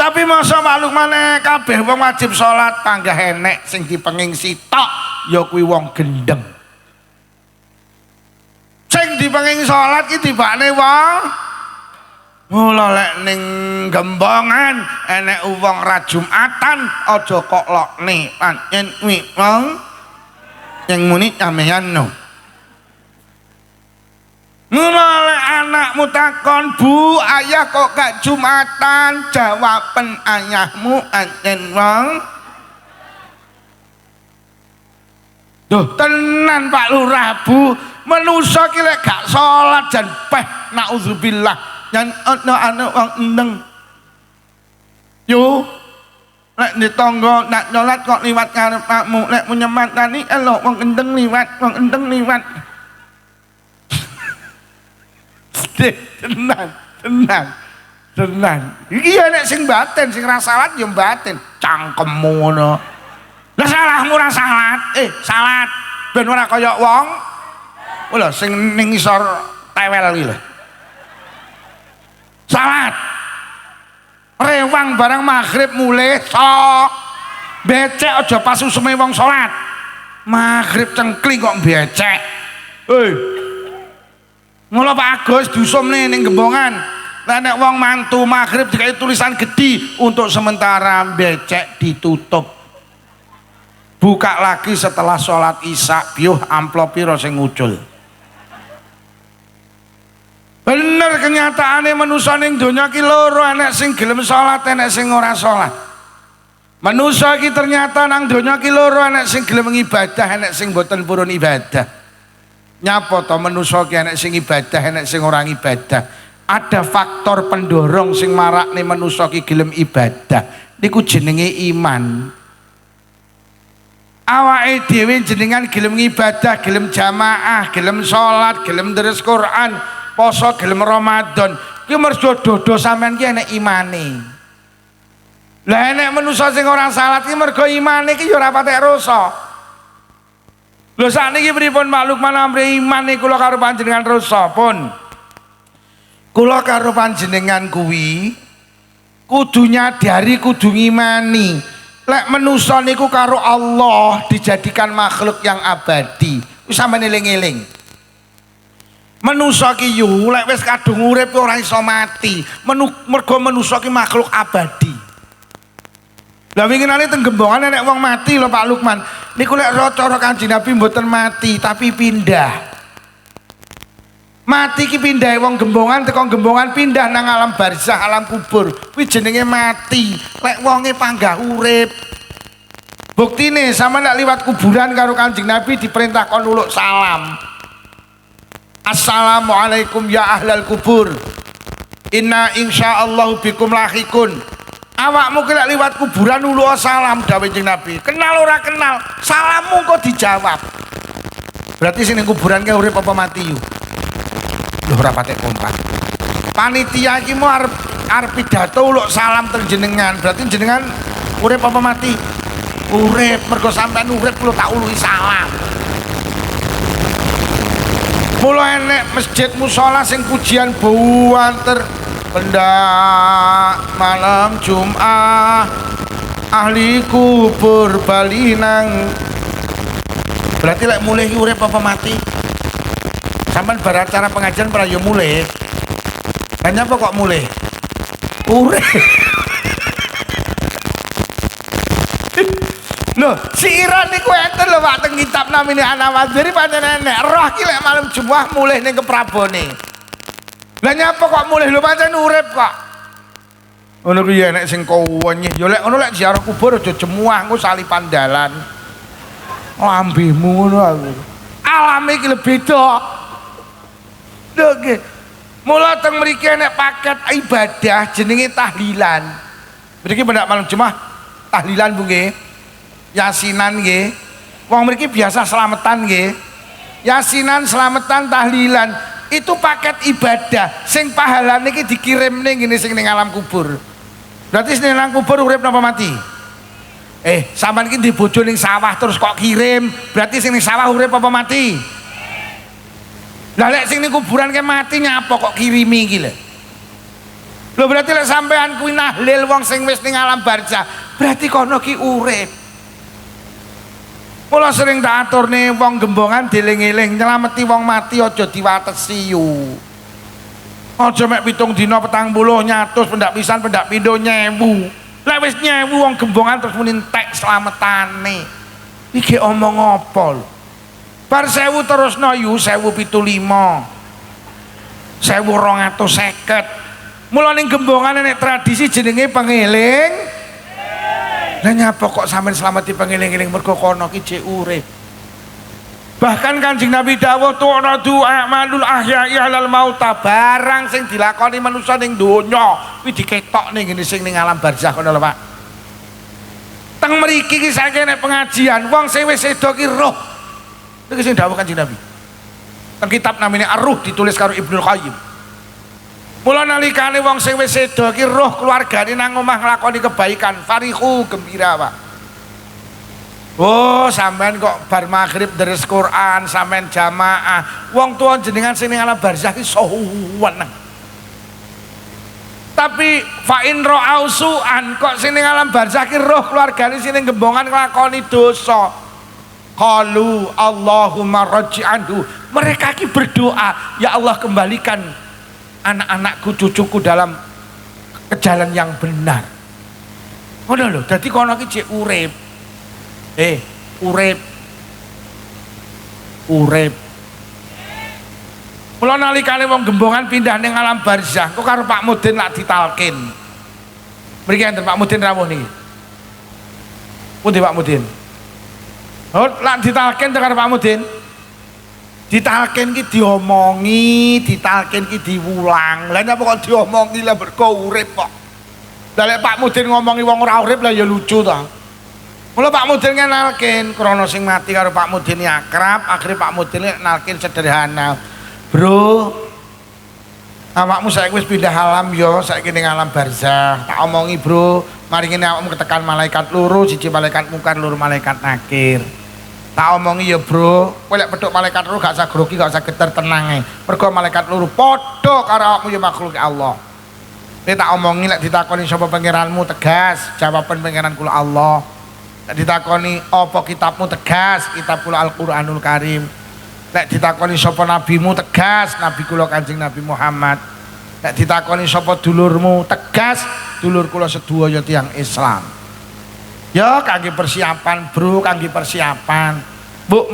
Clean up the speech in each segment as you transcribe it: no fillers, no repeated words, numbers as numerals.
Tapi masa makluk maneh kabeh wong wajib salat panggah enek sing dipenging sitok ya kuwi wong gendeng. Sing dipenging salat ki tibane wong mula lek ning Gembongan enek wong ra Jumatan aja kok lokne pancen kuwi wong yang muni sampeyan no. Mula lek anakmu takon, "Bu, ayah kok gak Jumatan?" Jawaben ayahmu pancen wong. Duh, tenan Pak Lurah, Bu. Manusa ki lek gak salat jan peh naudzubillah. Jan ana anak wong endeng. Yo, lek di tangga nak nyolat kok liwat ngarep pakmu, lek menyematani elok wong endeng liwat, wong endeng liwat. Tenan. Iki ya nek sing batin, sing ra salat ya batin, cangkemmu ngono. Lah salahmu ra salat, salat ben ora kaya wong. Lho sing ning isor tewel iki lho. Salat. Rewang barang maghrib mulih sok. Becek aja pas usume wong salat. Maghrib cengkling kok becek. Hei. Mula Pak Agus dusumne ning Gembongan. Lah nek wong mantu maghrib dikai tulisan gede untuk sementara becek ditutup. Buka lagi setelah sholat isya, biuh amplop piro sing ngucul. Bener kenyataane manusa ning donya ki loro, enek sing gelem salat, enek sing ora salat. Manusa ki ternyata nang donya ki loro, enek sing gelem ibadah, enek sing boten purun ibadah. Nyapa to manusa ki enek sing ibadah, enek sing ora ibadah. Ada faktor pendorong sing marakne manusa ki gelem ibadah. Niku jenenge iman. Awake dhewe jenengan gelem ibadah, gelem jamaah, gelem salat, gelem deres Quran, poso, gelem Ramadan. Ki mergo dodo sampean ki enek imane. Lah enek manusa sing ora salat ki mergo imane ki ya ora patek rasa. Lho sakniki pripun makhluk manamre iman niku kula karo panjenengan rasa pun. Kula karo panjenengan kuwi kudu nyadari, kudu ngimani. Lek manusa niku karo Allah dijadikan makhluk yang abadi. Wis sampeyan eling-eling. Manusa ki yo lek wis kadung urip ora iso mati. Mergo manusa ki makhluk abadi. Lah winginane teng Gembongan nek wong mati lho Pak Lukman. Niku lek cara Kanjeng Nabi mboten mati tapi pindah. Mati ki pindah wong Gembongan teko Gembongan pindah nang alam barzah, alam kubur. Kuwi jenenge mati. Lek wonge panggah urip. Buktine sama nek liwat kuburan karo Kanjeng Nabi diperintah kon nuluk salam. Assalamualaikum ya ahlal kubur. Inna insyaallah bikum lahikun. Awakmu kira liwat kuburan nuluk salam dawuh Kanjeng Nabi. Kenal ora kenal, salammu kok dijawab. Berarti sing ning kuburan ki urip apa mati yo? Lho ora patek kompak. Panitia iki mau arep pidato uluk salam teng jenengan. Berarti jenengan urip apa mati? Urip, mergo sampean urip kula tak uluki salam. Mula enek masjid musala sing pujian buanter pendak malam Jumat ahli kubur bali nang. Berarti lek mulih urip apa mati? Sampeyan bar acara pengajian pra yo mulih. Lah nyapa kok mulih? Urip. Loh, siiran niku enten lho Pak teng kitab namine An-Nawawi pancen enek. Roh ki lek malam Jumat mulih ning keprabone. Lah nyapa kok mulih lho pancen urip kok. Ngono kuwi enek sing kowenye. Ya lek ngono lek ziarah kubur aja jemuah engko salipan dalan. Lambemu ngono aku. Alame iki lebih beda. Lho nggih. Mula teng mriki enek paket ibadah jenenge tahlilan. Mriki pendak malam Jumat tahlilan Bu nggih. Yasinan nggih. Wong mriki biasa selamatan nggih. Yasinan, selamatan, tahlilan. Itu paket ibadah sing pahalane iki dikirimne ngene sing ning alam kubur. Berarti sing nang kubur urip napa mati? Sampean iki di bojo ning sawah terus kok kirim, berarti sing ning sawah urip apa mati? Lah lek sing ning kuburan ke mati nyapa kok kirimi iki lho. Lho berarti lek sampean kuwi nahlil wong sing wis ning alam barzah, berarti kono ki urip. Mula sering tak aturne wong gembongan dieling-eling nyelameti wong mati aja diwatesi yu. Aja mek 7 dina 40 nyatus pendak pisan pendak pindho 1000. Lek wis 1000 wong gembongan terus muni entek slametane. Iki omong apa lho? Bar 1000 terusno yu 1075. 1250. Mula ning gembongan nek tradisi jenenge pengeling. Lah nyapa kok sampean slameti pengeling-eling mergo kono ki jek urip. Bahkan Kanjeng Nabi dawuh tu'radu a'malul ahya'i 'alal mauta, barang sing dilakoni manusa ning donya kuwi diketok ning ngene sing ning alam barzah kono lho Pak. Teng mriki ki saiki nek pengajian wong sing wis sedo ki roh. Niki sing dawuh Kanjeng Nabi. Teng kitab namanya Ar-Ruh ditulis karo Ibnu Qayyim. Mula nalikane wong sing wis sedo ki roh keluargane nang omah nglakoni kebaikan, farihu gembira, Pak. Oh, sampean kok bar maghrib deres Quran, sampean jamaah. Wong tuwa jenengan sing ning alam barzah ki sowan. Tapi fa in ra'ausuan kok sing ning alam barzah ki roh keluargane sing ning gembongan nglakoni dosa. Qalu Allahumma raj'anhu. Mereka ki berdoa, ya Allah kembalikan anak-anakku, cucuku dalam ke jalan yang benar. Ngono lho, dadi kono ki jek urip. Urip. Mula nalikane wong gembongan pindah ning alam barzah, kok karo Pak Mudin lak ditalkin. Mriki enten Pak Mudin rawuh niki. Pundi Pak Mudin? Oh, lak ditalkin karo Pak Mudin. Ditalkin ki diomongi, ditalkin ki diwulang. Lah napa kok diomongi lah mergo urip kok. Lah lek Pak Mudin ngomongi wong ora urip lah ya lucu ta. Mula Pak Mudin ngenalkin krana sing mati karo Pak Mudin akrab, akhire Pak Mudin nalkin sederhana. Bro, awakmu saiki wis pindah alam ya, saiki ning alam barzah. Tak omongi, Bro, mari ngene awakmu ketekan malaikat loro, siji malaikat mungkar, loro malaikat nakir. Tak omongi ya bro, kowe lek pedhok malaikat loro gak usah grogi, gak usah geter, tenang ae. Mergo malaikat loro padha karo awakmu ya makhluk Allah. Nek tak omongi lek ditakoni sapa pangeranmu tegas, jawaban pangeran kula Allah. Lek ditakoni apa kitabmu tegas, kitab kula Al-Qur'anul Karim. Lek ditakoni sapa nabimu tegas, nabi kula Kanjeng Nabi Muhammad. Lek ditakoni sapa dulurmu tegas, dulur kula sedaya tiyang Islam. Ya kangge persiapan bro, kangge persiapan. Mbok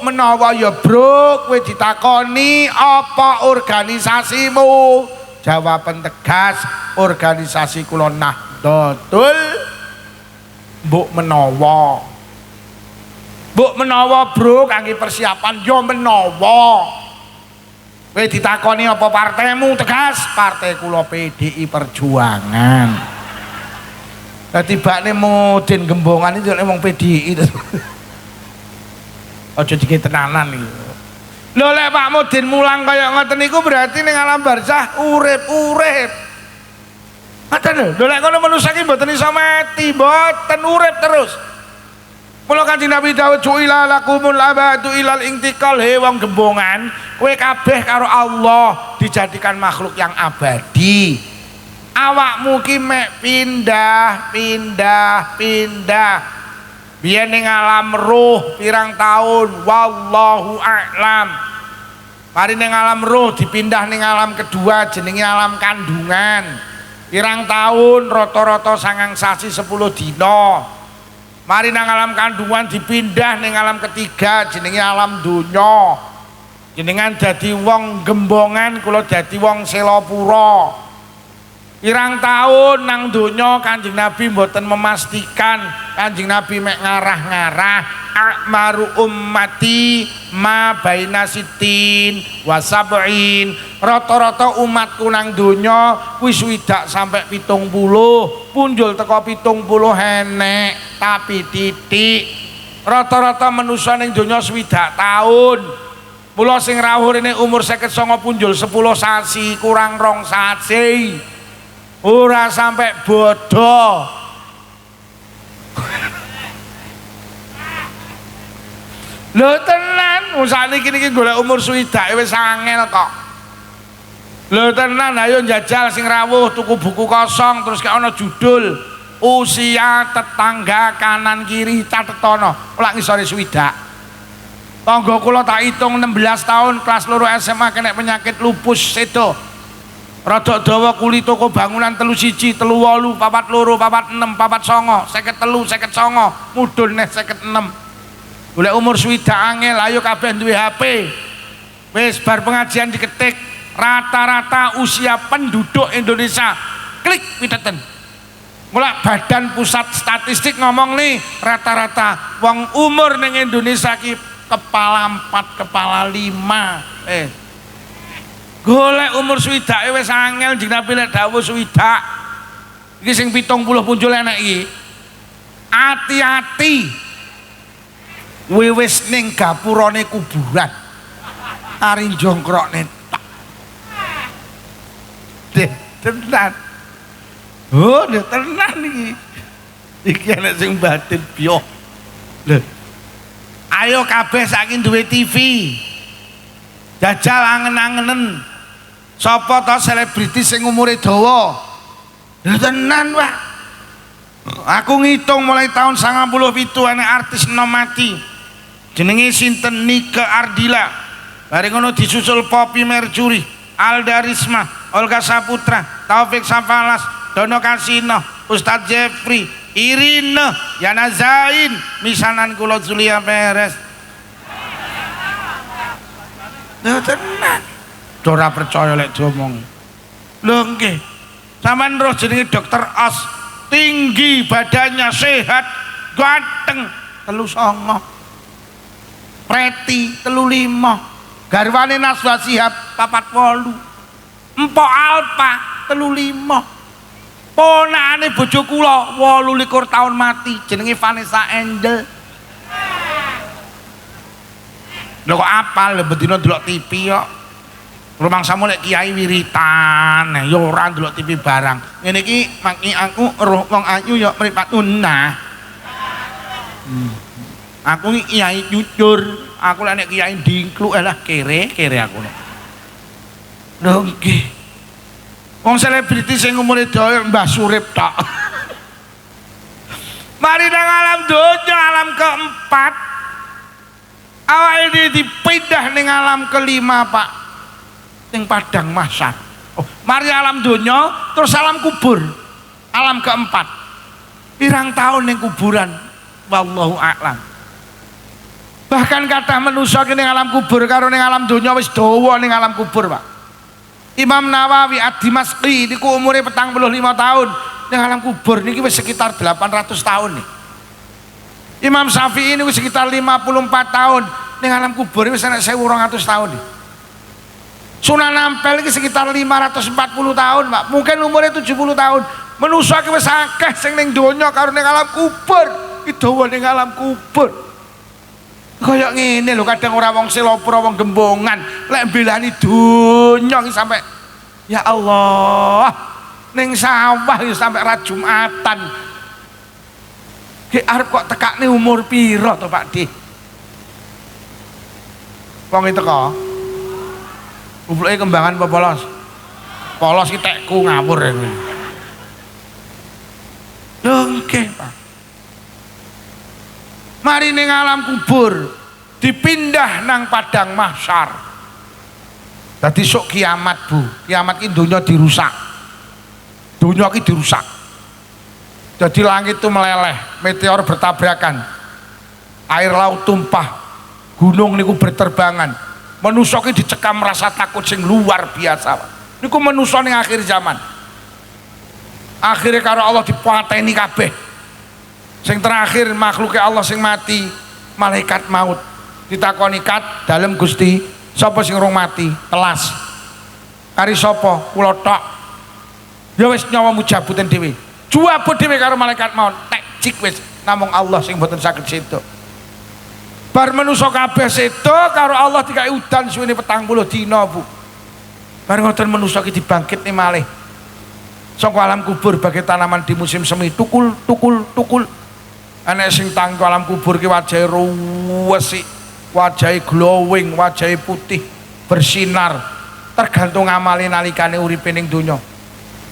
menawa ya bro, kowe ditakoni apa organisasimu, jawaban tegas organisasi kula Nahdlatul. Mbok menawa bro kangge persiapan ya menawa. Kowe ditakoni apa partaimu tegas, partai kula PDI Perjuangan. Dadi bakne Mudin gembongan itu wong PDI. Aja dikit tenanan iki. Lho lek Pak Mudin mulang kaya ngoten niku berarti ning alam barzah urip. Ngoten lho. Lho lek kono manusa iki mboten iso mati, mboten urip terus. Mula Kanjeng Nabi dawuh ju'ila lakumul abadu ilal intikal, he wong gembongan, kowe kabeh karo Allah dijadikan makhluk yang abadi. Awakmu ki mek pindah. Biyen ning alam ruh pirang tahun, wallahu a'lam. Mari ning alam ruh dipindah ning alam kedua jenenge alam kandungan. Pirang tahun rata-rata 9 sasi 10 dina. Mari nang alam kandungan dipindah ning alam ketiga jenenge alam donya. Jenengan dadi wong gembongan, kula dadi wong selapura. Pirang tahun nang donya Kanjeng Nabi mboten memastikan, Kanjeng Nabi mek ngarah-ngarah akmaru ummati ma baina sitin wa sab'in. Rata-rata umatku nang donya wis swidak sampai 70, punjul teko 70 enek, tapi titik. Rata-rata manusia ning donya swidak tahun. Mula sing rawuh rene umur 59 punjul 10 sasi kurang 2 sasi. Ora sampai bodoh. Lho tenan, sakniki niki golek umur swidak wis angel kok. Lho tenan, ayo njajal sing rawuh tuku buku kosong terus gak ana judul usia tetangga kanan kiri catetono ora ngisore swidak. Tangga kula tak hitung 16 tahun kelas loro SMA kena penyakit lupus sedo. Rada dawa kulit toko bangunan 31, 38, 42, 46, 49, 53, 59, mudhun neh 56. Golek umur swidak angel, ayo kabeh duwe HP. Wis bar pengajian diketik rata-rata usia penduduk Indonesia. Klik piteten. Mulai Badan Pusat Statistik ngomong nih rata-rata wong umur ning Indonesia ki kepala 4, kepala 5. Golek umur swidak wis angel jeng Nabi lek dawuh swidak. Iki sing 70 muncul enek iki. Hati-hati. Wis ning gapurane kuburan. Ari jongkrokne tok. Deh, tenan. Oh, tenan iki. Iki enek sing batin biyo. Lho. Ayo kabeh saiki duwe TV. Jajal angen-angenen. Sapa to selebriti sing umure dawa? Lho tenan, Pak. Aku ngitung mulai tahun 97 enek artis enom mati. Jenenge sinten Nike Ardila. Bareng ngono disusul Poppy Mercury, Alda Risma, Olga Saputra, Taufik Safalas, Dono Kasino, Ustadz Jeffrey, Irina, Yana Zain, misanan kula Zulia Perez. Lho tenan. Ora percaya lek diomong. Lho nggih. Sampeyan roh jenenge Dokter Os, tinggi badannya, sehat, ganteng, 39. Preti 35. Garwane Naswa Shihab 48. Empok Alpa 35. Ponakane bojo kula 28 tahun mati jenenge Vanessa Angel. Lho kok apal bedino delok TV kok. Rumangsamu lek kiai wiritan, ya ora ndelok TV barang. Ngene iki maki aku roh wong ayu ya mripat unah. Aku iki kiai jujur, aku lek nek kiai dingkluk lah kere aku. Lho nggih. Wong selebriti sing umure dawa Mbah Surip tok. Mari nang alam donya, alam keempat. Awake ini dipindah ning alam kelima, Pak. Ning padang mahsyar. Oh, mari alam donya terus alam kubur. Alam keempat. Pirang tahun ning kuburan. Wallahu a'lam. Bahkan kata manusia ning alam kubur karo ning alam donya wis dawa ning alam kubur, Pak. Imam Nawawi Ad-Dimashqi niku umure 45 tahun ning alam kubur niki wis sekitar 800 tahun nih. Imam Syafi'i niku sekitar 54 tahun ning alam kubur wis ana 1200 tahun nih. Sunan Ampel iki sekitar 540 tahun, Pak. Mungkin umurnya 70 tahun. Manusa ki wis akeh sing ning donya karo ning alam kubur. Iki dawa ning alam kubur. Kayak ngene lho kadang ora wong selopro wong gembongan lek mbelani donya iki sampai ya Allah ning sawah ya sampai ra Jumatan. Ki arep kok tekakne umur pira to Pak Dik? Wong iki teko. Ubluke kembangan apa polos? Polos ki tekku ngawur ya. Lho nggih, Pak. Mari ning alam kubur dipindah nang padang mahsyar. Dadi sok kiamat, Bu. Kiamat ki donya dirusak. Donya ki dirusak. Jadi langit itu meleleh, meteor bertabrakan. Air laut tumpah, gunung niku berterbangan. Manusa ki dicekam rasa takut sing luar biasa. Niku manusa ning akhir zaman. Akhirnya karo Allah dipateni kabeh. Sing terakhir makhluk Allah sing mati malaikat maut ditakoni kat dalem Gusti sapa sing urung mati telas kari sapa kula tok ya wis nyawamu jabutan dhewe juabut dhewe karo malaikat maut tek cik wis namung Allah sing mboten saged sedo bar manusa kabeh sedo karo Allah dikai udan suwene 40 dina Bu bar ngoten manusa ki dibangkitne malih saka alam kubur bagai tanaman di musim semi tukul anek sing tang alam kubur ki wajahe ruwesik, wajahe glowing, wajahe putih, bersinar. tergantung amale nalikane uripe ning donya.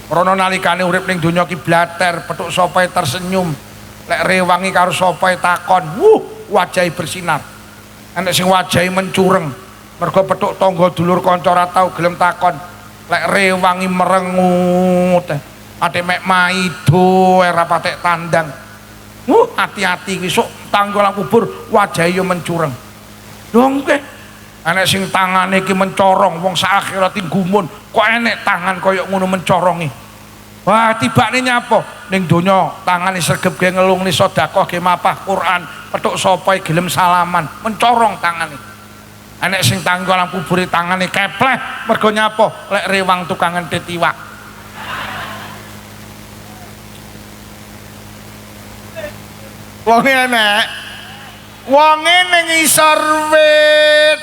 Rono nalikane urip ning donya ki blater, petuk sopae tersenyum. Lek rewangi karo sopae takon, wajahe bersinar. Enek sing wajahe mencureng. Mergo petuk tangga dulur kanca ora tau gelem takon. Lek rewangi merengut. Ate mek maido ora patek tandang. Hati-hati ki sok tanggolang kubur wajahe yo mencureng. Lho nggih. Enek sing tangane ki mencorong, wong sak akhirat gumun. Kok enek tangan kaya ngono mencorongi. Wah, tibane nyapa ning donya tangane sregep ge ngelungni sedekah ge mapah Quran, petuk sapa gelem salaman, mencorong tangane. Enek sing tanggolang kubure tangane kepleh mergo nyapa lek rewang tukang ngentit iwak. Wong enek wonge ning isor wit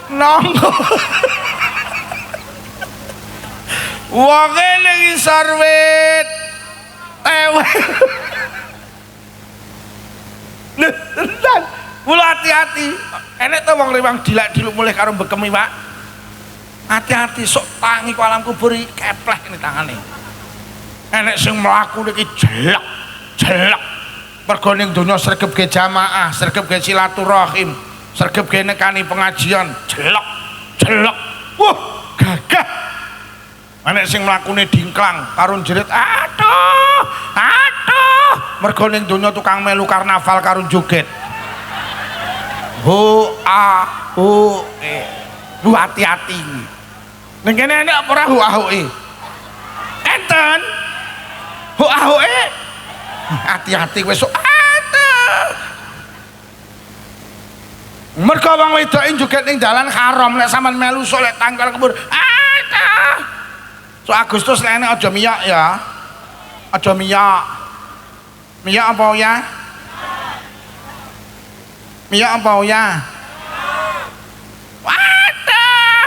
nonggo wonge ning isor wit tewel tenan mula hati-hati enek to wong rewang dilak-diluk mulih karo bekem iwak hati-hati sok tangi ku alam kubur kepleh ini tangane enek sing mlaku iki jelek jelek mergo ning donya sregep ge jamaah sregep ge silaturahim sregep ge nekani pengajian jelek jelek gagah enek sing mlakune dingklang karo jerit aduh aduh mergo ning donya tukang melu karnaval karo joget lu hati-hati ning kene enek apa ora hu-ahuke enten hu-ahuke hati-hati wis aduh mergo wong wedoke joget ning dalan haram lek sampean melu sok lek tanggal kubur aduh so Agustus lene aja miyak ya. Aja miyak. Miyak apa ya? Miyak apa ya? Waduh.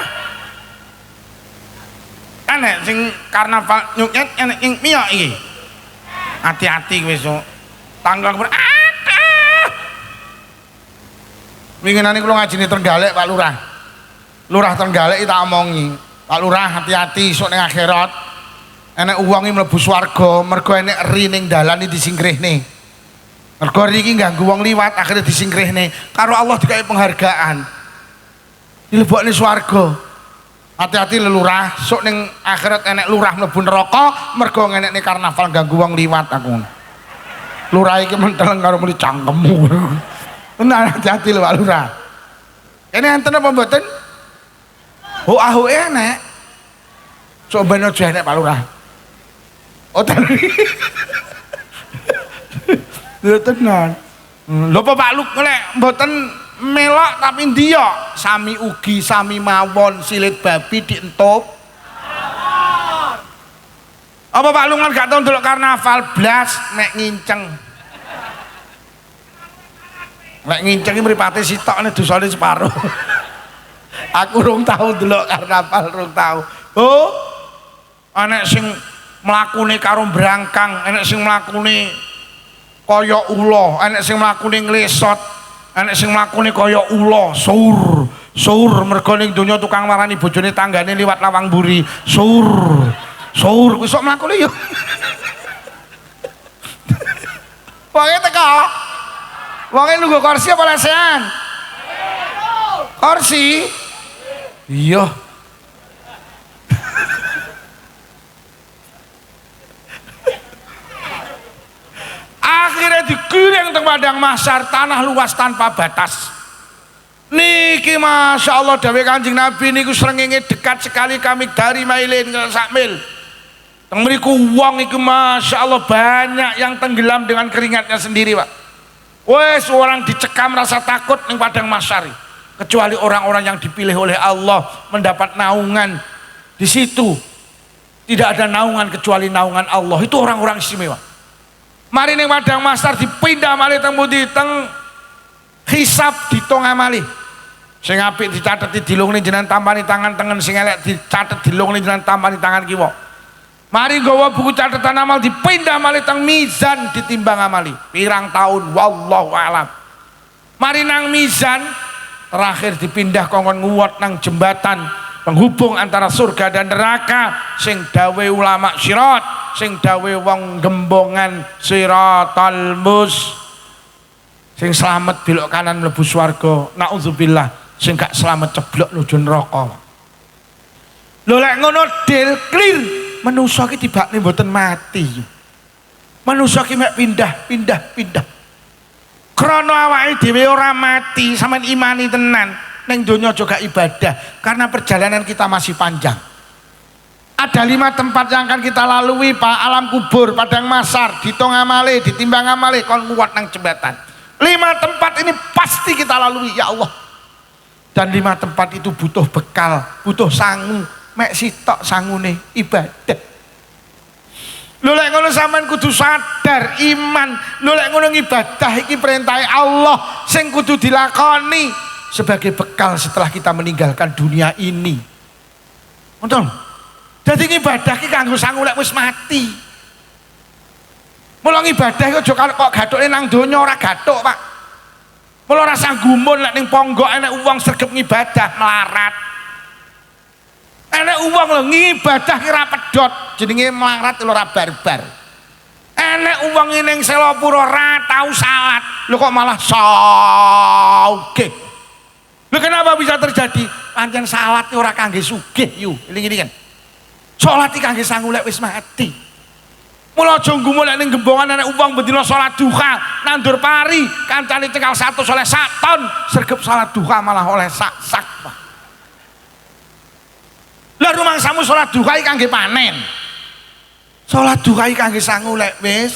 Enek sing karnaval nyuket enek sing miyak iki. Hati-hati wis so. Tanggal aduh. Winginane kula ngajine Trenggalek Pak Lurah. Lurah Trenggalek tak omongi. Pak Lurah hati-hati sok ning akhirat enek uang mlebu swarga mergo enek ri ning dalan disingkrihne mergo ri iki ganggu wong liwat akhirnya disingkrihne karo Allah dikai penghargaan dilebokne swarga hati-hati lelurah sok ning akhirat enek lurah mlebu neraka mergo ngenekne karnaval ganggu wong liwat aku lurah iki menteleng karo muni cangkemmu tenan hati-hati lho Pak Lurah kene enten apa mboten ahu enek coba aja enek Pak Lurah tadi tenan lho Pak Luk nek mboten melok tapi ndiyo sami ugi sami mawon silit babi dientup apa Pak Luk gak tau ndelok karnaval blas nek nginceng nek nginceng iki mripate sitok nek dosane separo aku rung tau delok karnaval rung tau enek sing mlakune karo brangkang enek sing mlakune kaya ula enek sing mlakune nglesot enek sing mlakune kaya ula sur mergo ning donya tukang marani bojone tanggane liwat lawang mburi sur kuwi sok mlakune yo wonge teko wonge nunggu kursi apa lesehan kursi iya akhirnya digiring teng padang mahsyar tanah luas tanpa batas niki Masya Allah dawuh Kanjeng Nabi niku srengenge dekat sekali kami dari mailin ke sak mil teng mriku wong iku Masya Allah banyak yang tenggelam dengan keringatnya sendiri Pak wes orang dicekam rasa takut ning padang mahsyar kecuali orang-orang yang dipilih oleh Allah mendapat naungan di situ tidak ada naungan kecuali naungan Allah itu orang-orang istimewa mari ning padang mahsyar dipindah malih teng pundi teng hisab ditong amali sing apik dicatet dilungne jenengan tampani tangan tengen sing elek dicatet dilungne jenengan tampani tangan kiwa mari nggawa buku catatan amal dipindah malih teng mizan ditimbang amali pirang tahun wallahu alam mari nang mizan terakhir dipindah kongkon nguwat nang jembatan penghubung antara surga dan neraka, sing dawe ulama syirat, sing dawe wong gembongan siratal mus, sing selamat belok kanan mlebu swarga, naudzubillah, sing gak selamat ceblok nuju neraka. Lho lek ngono del clear, manusa iki tibakne mboten mati. Manusa ki mek pindah. Krana awake dhewe ora mati, sampean imani tenan, ning donya juga ibadah karena perjalanan kita masih panjang. Ada 5 tempat yang akan kita lalui, Pak. Alam kubur, padang mahsyar, ditung amale, ditimbang amale, kon kuat nang jembatan. 5 tempat ini pasti kita lalui, ya Allah. Dan 5 tempat itu butuh bekal, butuh sangu, mek sitok sangune ibadah. Lho lek ngono sampean kudu sadar iman. Lho lek ngono ibadah iki perintah Allah sing kudu dilakoni sebagai bekal setelah kita meninggalkan dunia ini. Ngoten. Dadi ibadah iki kanggo sangu lek wis mati. Mula ibadah aja kok gathuke nang donya ora gathuk, Pak. Mula ora sanggumun lek ning ponggok enek wong sregep ngibadah melarat. Enek wong lho ngibadah ki ra pedhot, jenenge melarat ora barbar. Enek wong ning Selopuro ra tau salat, lho kok malah sugih. Lho kenapa bisa terjadi? Pancen salat ora kangge sugih yu, eling-elingan. Salat iki kangge sangu lek wis mati. Mula aja nggumun lek ning gembongan enek wong bendina salat duha, nandur pari, kancane cekal 100 oleh 1 ton, sregep salat duha malah oleh sak. Lah rumangsamu salat duha iki kangge panen. Salat duha iki kangge sangu lek wis.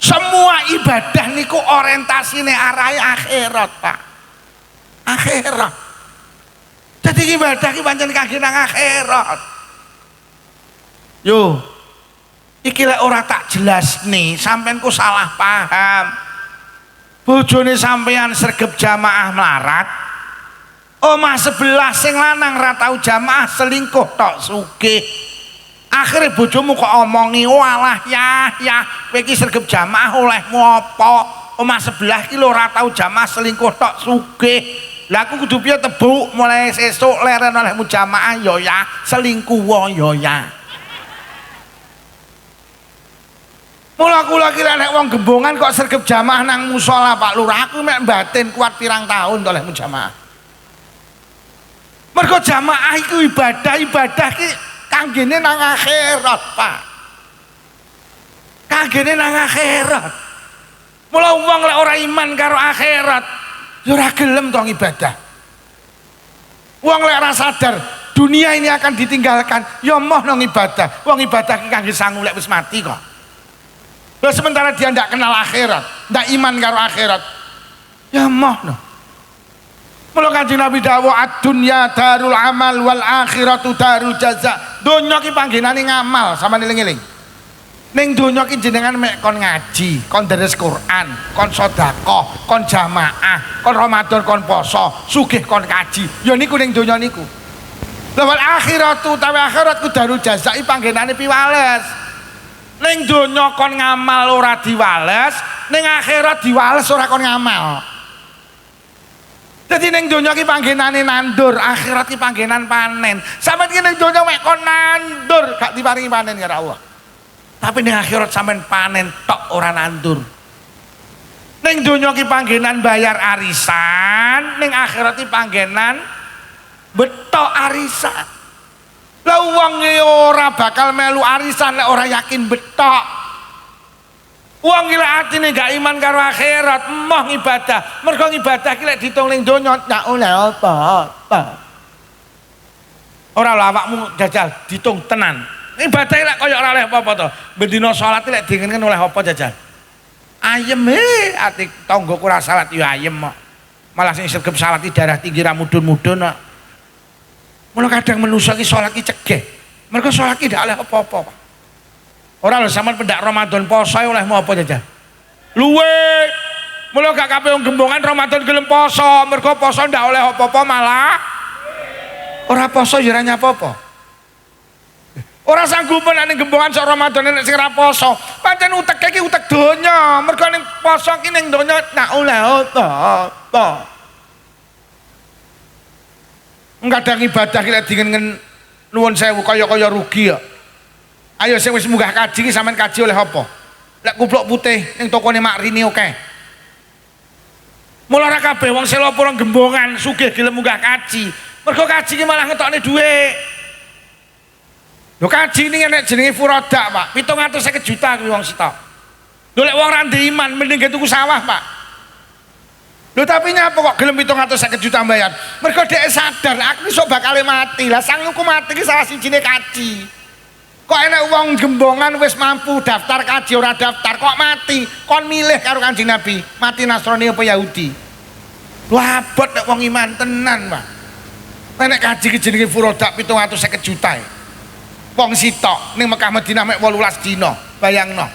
Semua ibadah niku orientasine arahe akhirat, Pak. Akhirat. Dadi ibadah iki pancen kangge nang akhirat. Yo. Iki lek ora tak jelasne, sampean ku salah paham. Bojone sampean sregep jamaah melarat. Omah sebelah sing lanang ra tau jamaah selingkuh tok sugih. Akhire bojomu kok omongi walah ya kowe iki sregep jamaah olehmu apa? Omah sebelah ki lho ora tau jamaah selingkuh tok sugih. Lah aku kudu piye tebuk mulai sesuk leren olehmu jamaah yo ya selingkuh yo ya. Mula kula kira nek wong gembongan kok sregep jamaah nang musala Pak Lurah, aku mek batin kuat pirang tahun to olehmu jamaah. Mergo jamaah iku ibadah ki kanggene nang akhirat, Pak. Kanggene nang akhirat. Mula wong lek ora iman karo akhirat, ya ora gelem to ibadah. Wong lek ora sadar dunia ini akan ditinggalkan, ya moh nang ibadah. Wong ibadah ki kangge sangu lek wis mati kok. Lah sementara dia ndak kenal akhirat, ndak iman karo akhirat, ya moh no. Mula Kanjeng Nabi dawuh ad-dunya darul amal wal akhiratu darul jaza. Donya ki panggenane ngamal, sampeyan eling-eling. Ning donya ki jenengan mek kon ngaji, kon deres Quran, kon sedekah, kon jamaah, kon Ramadan, kon poso, sugih kon kaji. Ya niku ning donya niku. Lah wal akhiratu tawi akhirat ku darul jaza iki panggenane piwales. Ning donya kon ngamal ora diwales, ning akhirat diwales ora kon ngamal. Jadi ning donya ki panggenane nandur, akhirat ki panggenan panen. Sampeyan ki ning donya mek kon nandur, gak diparingi panen karo Allah. Tapi ning akhirat sampeyan panen tok ora nandur. Ning donya ki panggenan bayar arisan, ning akhirat ki panggenan betok arisan. Lah wong ora bakal melu arisan lek ora yakin betok. Wong iki lek atine gak iman karo akhirat, emoh ibadah. Mergo ibadah ki lek ditung ning donya ndak oleh apa-apa. Ora lho awakmu jajal ditung tenan. Ibadah lek kaya ora oleh apa-apa to. Bendina salat lek dingenken oleh apa jajal? Ayem ati tanggoku ora salat ya ayem kok. Malah sing sregep salat iki darah tinggi ra mudhun-mudhun kok. Mula kadang manusa ki salat ki cegeh. Mergo salat ki ndak oleh apa-apa, Pak. Ora lho sampean pendak Ramadan poso olehmu apa jajal? Luwe. Mula gak kabeh wong gembongan Ramadan gelem poso, mergo poso ndak oleh apa-apa malah ora poso ya ora nyapa-apa. Ora sanggup nek ning gembongan sok Ramadan nek sing ora poso. Pancen uteke iki utek donya, mergo ning poso ki ning donya ndak oleh apa-apa. Kadang ibadah ki lek dengan nuwun sewu kaya-kaya rugi ya. Ayo sing wis munggah kaji ki sampean kaji oleh apa? Lek kupluk putih ning tokone Mak Rini oke. Mula ora kabeh wong seloporo gembongan sugih gelem munggah kaji. Mergo kaji ki malah ngetokne dhuwit. Lho kaji ini nek jenenge furodak, Pak. 750 juta kuwi wong sitok. Lho lek wong ra ndek iman mending tuku sawah, Pak. Lho tapi nyapa kok gelem 750 juta bayar? Mergo dhek sadar aku iso bakal mati. Lah sang ku mati ki salah sijine kaji. Kok enek wong gembongan wis mampu daftar kaji ora daftar kok mati. Kon milih karo Kanjeng Nabi, mati Nasrani apa Yahudi. Lho abot nek wong iman tenan, Pak. Nek kaji ki jenenge furodak 750 juta. Wong sitok ning Mekah Madinah mek 18 dina, bayangno.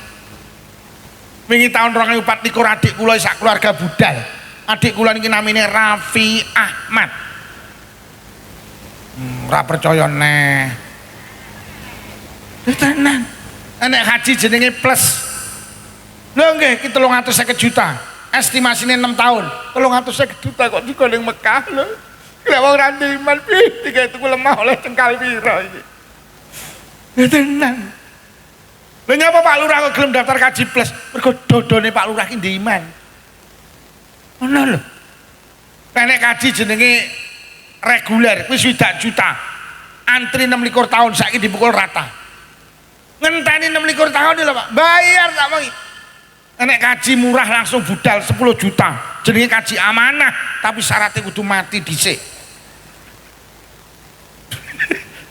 Wingi taun 2024 adik kula sak keluarga budal. Adik kula niki namine Raffi Ahmad. Ora percaya neh. Tenan. Enek haji jenenge plus. Lho nggih, ki 350 juta. Estimasine 6 tahun. 350 juta kok digo ning Mekah lho. Lek wong ra iman piye iki tuku lemah oleh cengkal pira iki. Tenan. Lha nyapa Pak Lurah kok gelem daftar kaji plus? Mergo dodone Pak Lurah ki ndek iman. Ngono lho. Nek kaji jenenge reguler kuwi 1 juta. Antri 26 tahun saiki dipukul rata. Ngenteni 26 tahun lho Pak. Bayar tak mau. Nek kaji murah langsung budal 10 juta. Jenenge kaji amanah tapi syaratnya kudu mati dhisik.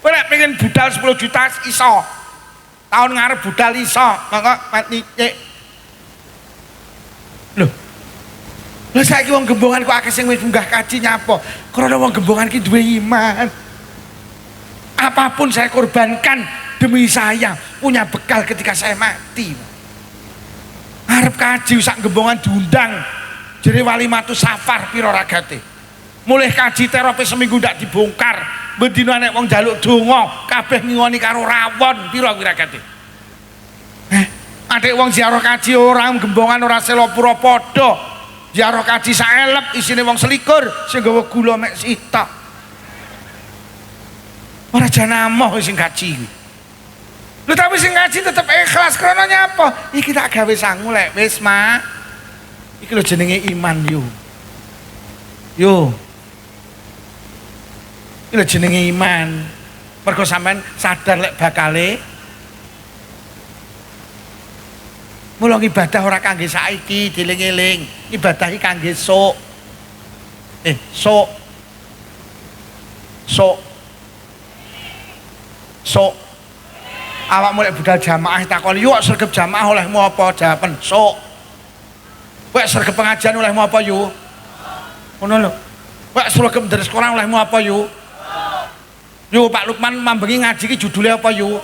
Kowe nek pengen budal 10 juta iso. Tahun ngarep budal iso, kok mati cek. Lho. Lah saiki wong gembongan kok akeh sing wis munggah kaji nyapa? Karena wong gembongan ki duwe iman. Apapun saya korbankan demi saya punya bekal ketika saya mati. Arep kaji sak gembongan diundang. Jere Walimatus Safar pira ragate. Mulih kaji terope seminggu ndak dibongkar. Bendina nek wong njaluk donga kabeh ngingoni karo rawon pira kuwi ragate. Adik wong ziarah kaji ora gembongan ora selopura padha. Ziarah kaji saelep isine wong selikur sing gawa gula mek sitok. Ora janamoh sing kaji kuwi. Lho tapi sing kaji tetep ikhlas krana nyapa? Iki tak gawe sangu lek wis, Mak. Iki lho jenenge iman yo. Yo. Iki lho jenenge iman. Mergo sampean sadar lek bakale mula ibadah ora kangge saiki dieling-eling. Ibadah iki kangge sok. Sok. Awak mulai budal jamaah takon, "Yuk sregep jamaah olehmu apa?" Jawaban, "Sok." Wek sregep pengajian olehmu apa yu? Ngono lho. Wek sregep dari sekolah olehmu apa yu? Yu Pak Lukman mambengi ngaji ki judule apa yu?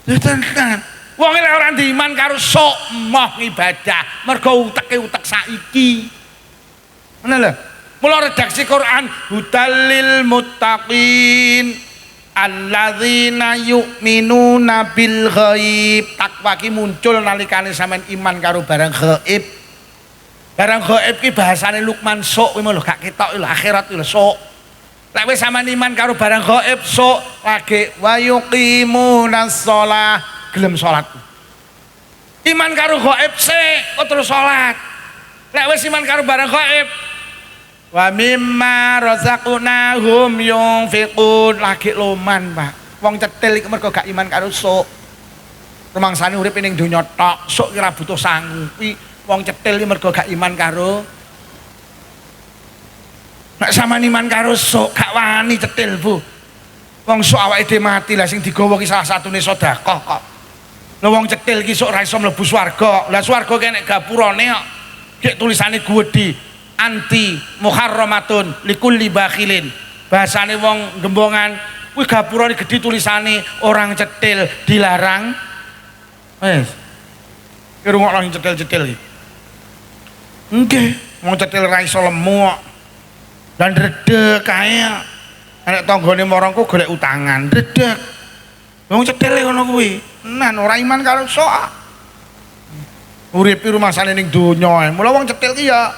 Ya tenan. Wong nek ora diiman karo sok moh ibadah, mergo uteke utek saiki. Ngono lho. Mula redaksi Quran hudalil muttaqin alladzina yu'minuna bil ghaib. Takwa ki muncul nalikane sampean iman karo barang gaib. Barang gaib ki bahasane Luqman sok kuwi lho gak ketok lho akhirat lho sok. Lek wis sampean iman karo barang gaib sok lagi wa yuqimunas shalah gelem salat. Iman karo gaib sik kok terus salat. Lek wis iman karo barang gaib wa mimma razaqnahum yunfiqun lagi loman, Pak. Wong cetil iki mergo gak iman karo sok. Rumangsane urip ning donya tok, sok ora butuh sangu. Kuwi wong cetil iki mergo gak iman karo. Nek sampean iman karo sok gak wani cetil, Bu. Wong sok awake dhewe mati lah sing digawa ki salah satune sedekah kok. Lha wong cetil ki sok ora iso mlebu swarga. Lah swarga ki nek gapurane kok gek tulisane Guwedi anti muharramatun likulli bakhilin. Bahasane wong gembongan kuwi gapurane gedhi tulisane orang cetil dilarang. Wes. Ki rungokno sing cetil-cetil iki. Nggih, wong cetil ra iso lemu kok. Dan redeg kae. Nek tanggane marangku golek utangan, redeg. Wong cetil ngono kuwi. Tenan ora iman karo sok. Urip rumasane ning donya. Mula wong cetil ki ya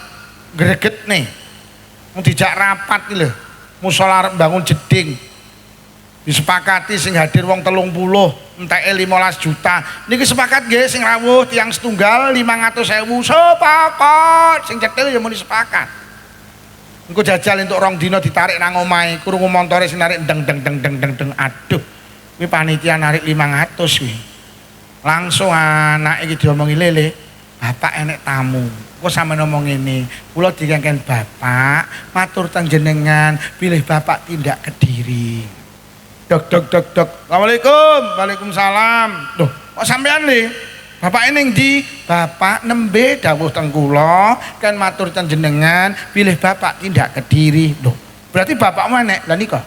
greget nih dijak rapat iki lho. Musala arep bangun jeding. Disepakati sing hadir wong 30, enteke 15 juta. Niki sepakat nggih sing rawuh tiyang setunggal 500.000 sepakat. Sing cetil ya muni sepakat. Engko jajal entuk 2 dina ditarik nang omahe, krungu montore sing narik deng deng deng deng deng deng. Aduh. Kuwi panitia narik 500 kuwi. Langsung anak iki diomongi lele, bapak enek tamu. Kok sampe ngomong ngene, kula dikengken bapak, matur teng jenengan, pilih bapak tindak Kediri. Dok dok dok dok. Assalamualaikum. Waalaikumsalam. Duh, kok sampean le? Bapak ning ndi? Bapak nembe dawuh teng kula, kan matur teng jenengan, pilih bapak tindak Kediri. Duh, berarti bapakmu enek. Lah nika.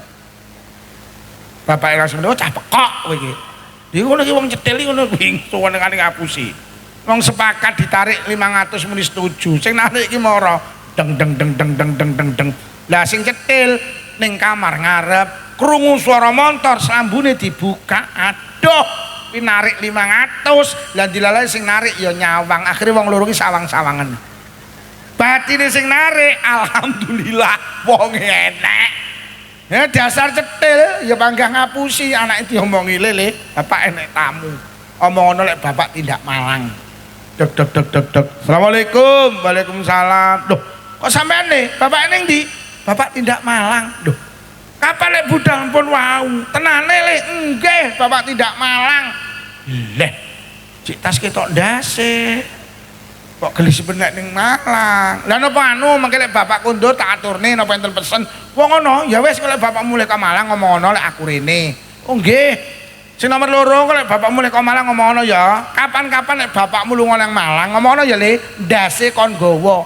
Bapak langsung cah pekok kowe iki. Iki ngono iki wong cetil iki ngono kuwi suwene kali ngapusi. Wong sepakat ditarik 500 muni setuju. Sing narik iki mara deng deng deng deng deng deng deng deng. Lah sing cetil ning kamar ngarep krungu suara motor slambune dibuka. Aduh, kuwi narik 500. Lah dilalai sing narik ya nyawang. Akhire wong loro iki sawang-sawangen. Batine sing narik alhamdulillah wong enek. Ya dasar cetil ya panggah ngapusi anake diomongi lele, bapak enek tamu. Omongono lek bapak tindak Malang. Dok dok dok dok dok. Assalamualaikum. Waalaikumsalam. Duh, kok sampean nih? Bapak ning ndi? Bapak tindak Malang. Duh. Kapan lek budal pun wau? Tenane le nggih, bapak tindak Malang. Leh. Cik tas ketok ndase. Kok gelis benek ning Malang. Lah napa anu mengke lek bapak kondur tak aturne napa enten pesen. Wong ngono, ya wis lek bapak mulih ka Malang ngomong ngono lek aku rene. Oh nggih. Sing nomor loro lek bapak mulih ka Malang ngomong ngono ya. Kapan-kapan lek bapakmu lunga nang Malang ngomong ngono ya le, ndase kon gowo.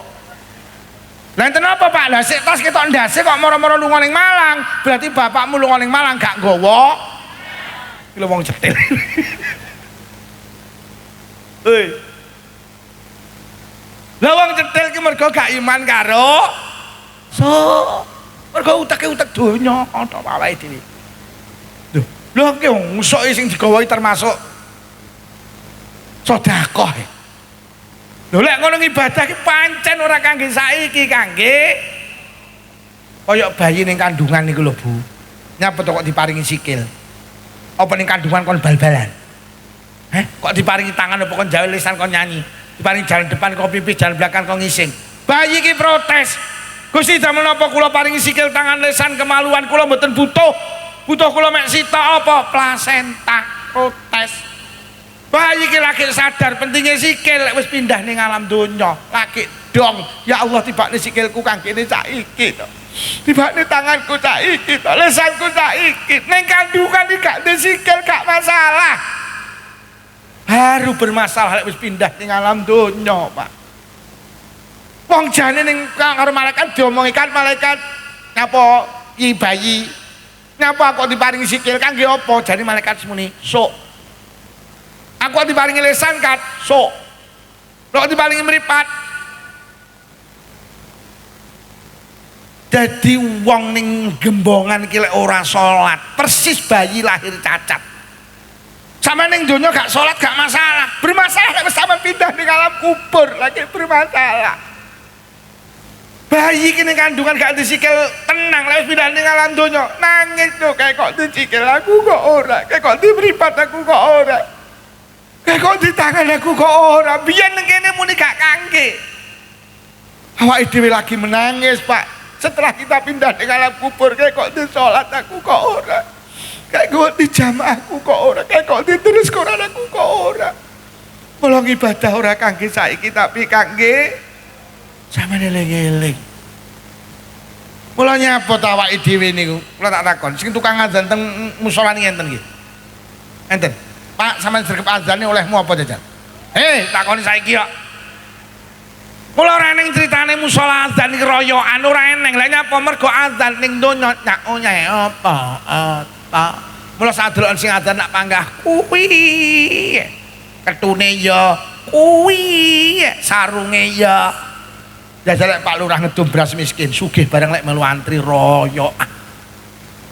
Lah enten apa Pak? Lah sik tas ketok ndase kok moro-moro lunga ning Malang. Berarti bapakmu lunga ning Malang gak gowo. Iki lho wong cetil. Hei. Lah wong cetil ki mergo gak iman karo mergo utek donya ana awake dhewe. Lho ki wong soke sing digawa termasuk sedekah. Lho lek ngono ibadah ki pancen ora kangge saiki, kangge kaya bayi ning kandungan niku lho Bu. Nyapa kok diparingi sikil? Apa ning kandungan kon bal-balan? Kok diparingi tangan apa kon jawe lisan kon nyanyi? Diparingi jalan depan kok pipis, jalan belakang kok ngising. Bayi ki protes. Gusti damel napa kula paringi sikil tangan lisan kemaluan kula mboten butuh. Butuh kula mek sitok apa plasenta. Protes. Bayi ki lagi sadar pentingnya sikil wis pindah ning alam donya. Lagi dong, ya Allah tibakne sikilku kanggene saiki to. Tibakne tanganku saiki to, lisanku saiki. Ning kandungan iki gak ndek sikil gak masalah. Baru bermasalah wis pindah ning alam donya, Pak. Wong jane ning karo malaikat diomongi kan malaikat nyapa ki bayi. Nyapa kok diparingi sikil kangge apa? Jane malaikat semuni, "Sok." Aku diparingi lisan kat, "Sok." Kok diparingi mripat. Dadi wong ning gembongan ki lek ora salat, persis bayi lahir cacat. Sama ning donya gak sholat gak masalah, bermasalah lek sama pindah ning alam kubur lagi bermasalah. Bayi kini kandungan gak disikil tenang lek pindah ning alam donya nangis tuh kayak kok disikil aku kok ora, kayak kok dimripat aku kok ora, kayak kok di tangan aku kok ora. Biyen ning kene muni gak kangge. Awake dhewe lagi menangis Pak. Setelah kita pindah ning alam kubur kayak kok di sholat aku kok ora. Kayak kok di jamaahku kok ora, kayak kok di terus Quran aku kok ora. Mulai ibadah ora kangge saiki tapi kangge sampeyan eling-eling. Mulai nyapa ta awake dhewe niku? Kula tak takon, sing tukang adzan teng musala niki enten nggih? Enten. Pak sampeyan sregep adzane olehmu apa jajan? Takoni saiki kok. Mula ora ning critane musala adzan iki royokan ora eneng. Lah nyapa mergo adzan ning donya nyak onyae apa? Mula sadelokan sing adzan nak panggah kuwi. Ketune ya kuwi, sarunge ya. Jajal lek Pak Lurah ngedum beras miskin, sugih bareng lek melu antri royokan.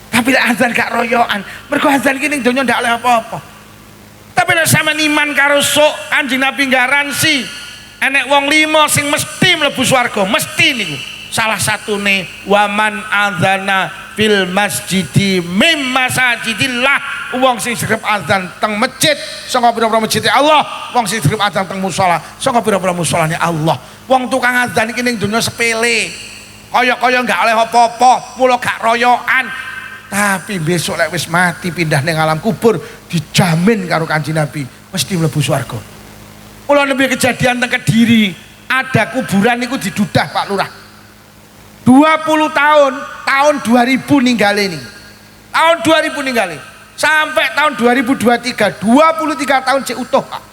Tapi lek adzan gak royokan, mergo adzan iki ning donya ndak oleh apa-apa. Tapi lek sampean iman karo sok Kanjeng Nabi garansi enek wong 5 sing mesti mlebu swarga, mesti niku. salah satune waman adzana fil masjidi mim masajidillah, wong sing sregep adzan teng masjid saka pira-pira masjid Allah, wong sing sregep adzan teng musala saka pira-pira musolane Allah. Wong tukang adzan iki ning donya sepele, kaya-kaya gak oleh apa-apa, mula gak royokan. Tapi besok lek wis mati pindah ning alam kubur dijamin karo Kanjeng Nabi mesti mlebu swarga. Mula lebih kejadian teng Kediri, ada kuburan niku didudah Pak Lurah. 20 tahun 2000 ninggale ini. Tahun 2000 ninggale. Sampai tahun 2023, 23 tahun cek utuh, Pak.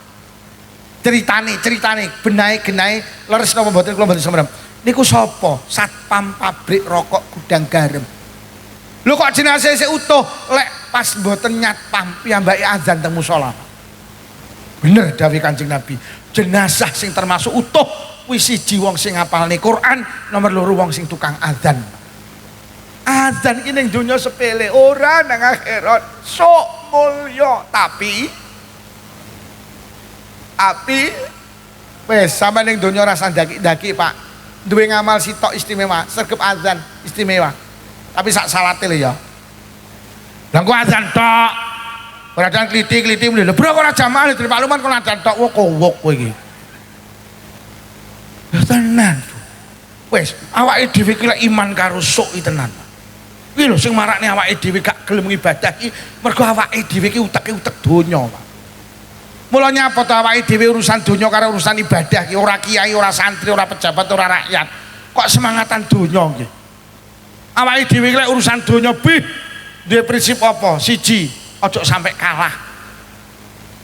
Ceritane benahe-genahe leres napa mboten kula mboten semrem. Niku sapa? Satpam pabrik rokok Gudang Garam. Lho kok jenazah sik utuh lek pas mboten nyatpam piyambake azan teng musala. Bener dawuh Kanjeng Nabi, jenazah sing termasuk utuh kuwi siji wong sing ngapalne Quran, nomor loro wong sing tukang azan. Azan iki ning donya sepele, ora nang akhirat sok mulya, tapi wes sama ning donya rasa daki-daki Pak. Duwe ngamal sitok istimewa, sregep azan istimewa. Tapi sak salate lho ya. Lah kok azan tok. Ora dan kliti-kliti lho. Bro kok ora jamaah dari Pak Luman kok azan tok wok kowe iki. Ya tenan. Wes, awake dhewe iki lek iman karo sok iki tenan. Kuwi lho sing marakne awake dhewe gak gelem ibadah iki mergo awake dhewe iki uteke utek donya, Pak. Mula nyapa to awake dhewe urusan donya karo urusan ibadah iki, ora kiai, ora santri, ora pejabat, ora rakyat. Kok semangatan donya iki? Awake dhewe lek urusan donya bih duwe prinsip apa? Siji, aja sampai kalah.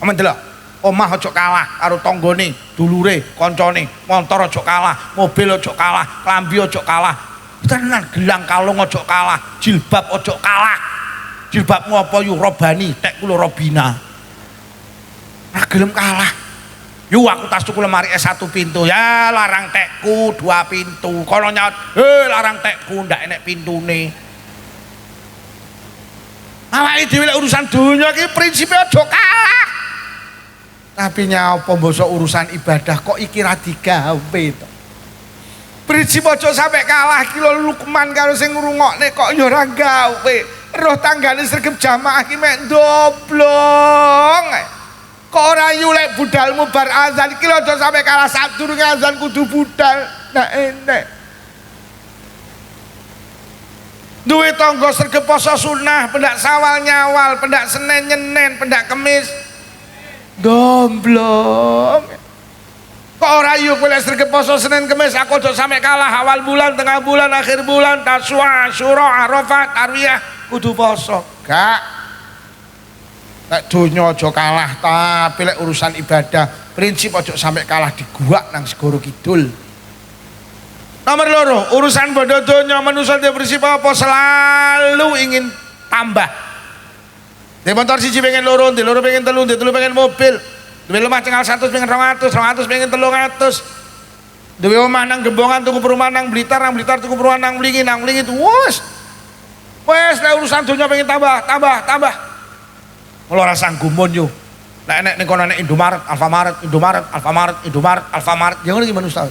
Amen delok. Omah aja kalah karo tanggane, dulure, kancane, montor aja kalah, mobil aja kalah, klambi aja kalah. Tenan gelang kalung aja kalah, jilbab aja kalah. Jilbabmu apa yu robani, tek kula robina. Ora gelem kalah. Yu aku tas tuku lemari S1 pintu, ya larang tekku 2 pintu. Kono nyaut, larang tekku ndak enek pintune. Awake dhewe lek urusan donya iki prinsipe aja kalah. Tapi nyapa mbasa urusan ibadah kok iki ra digawe to. Prinsip aja sampe kalah ki lho Lukman karo sing ngrungokne kok ya ora gawe. Roh tanggane sregep jamaah ki mek ndoblong. Kok ora yulek budalmu bar azan iki lho aja sampe kalah sadurunge azan kudu budal. Nah enek. Duwe tangga sregep poso sunah, pendak sawal nyawal, pendak Senin nyenen, pendak Kemis domblong. Kok ora yuk boleh sregep poso Senin Kemis aku aja sampe kalah awal bulan, tengah bulan, akhir bulan, Taswa, Syura, Arafat, Tarwiyah kudu poso. Gak. Lek donya aja kalah, tapi lek urusan ibadah prinsip aja sampe kalah diguak nang segoro kidul. Nomor loro, urusan bodo donya manusia dia prinsip apa? Selalu ingin tambah. Di motor siji pengen loro, di loro pengen telu, di telu pengen mobil. Duwe omah cengal 100 pengen 200, 200 pengen 300. Duwe omah nang Gembongan tuku perumahan nang Blitar tuku perumahan nang Mlingi itu wes lek urusan donya pengen tambah. Mula ora sanggumun yo. Nek enek ning kono enek Indomaret, Alfamaret, ya ngono iki manusia.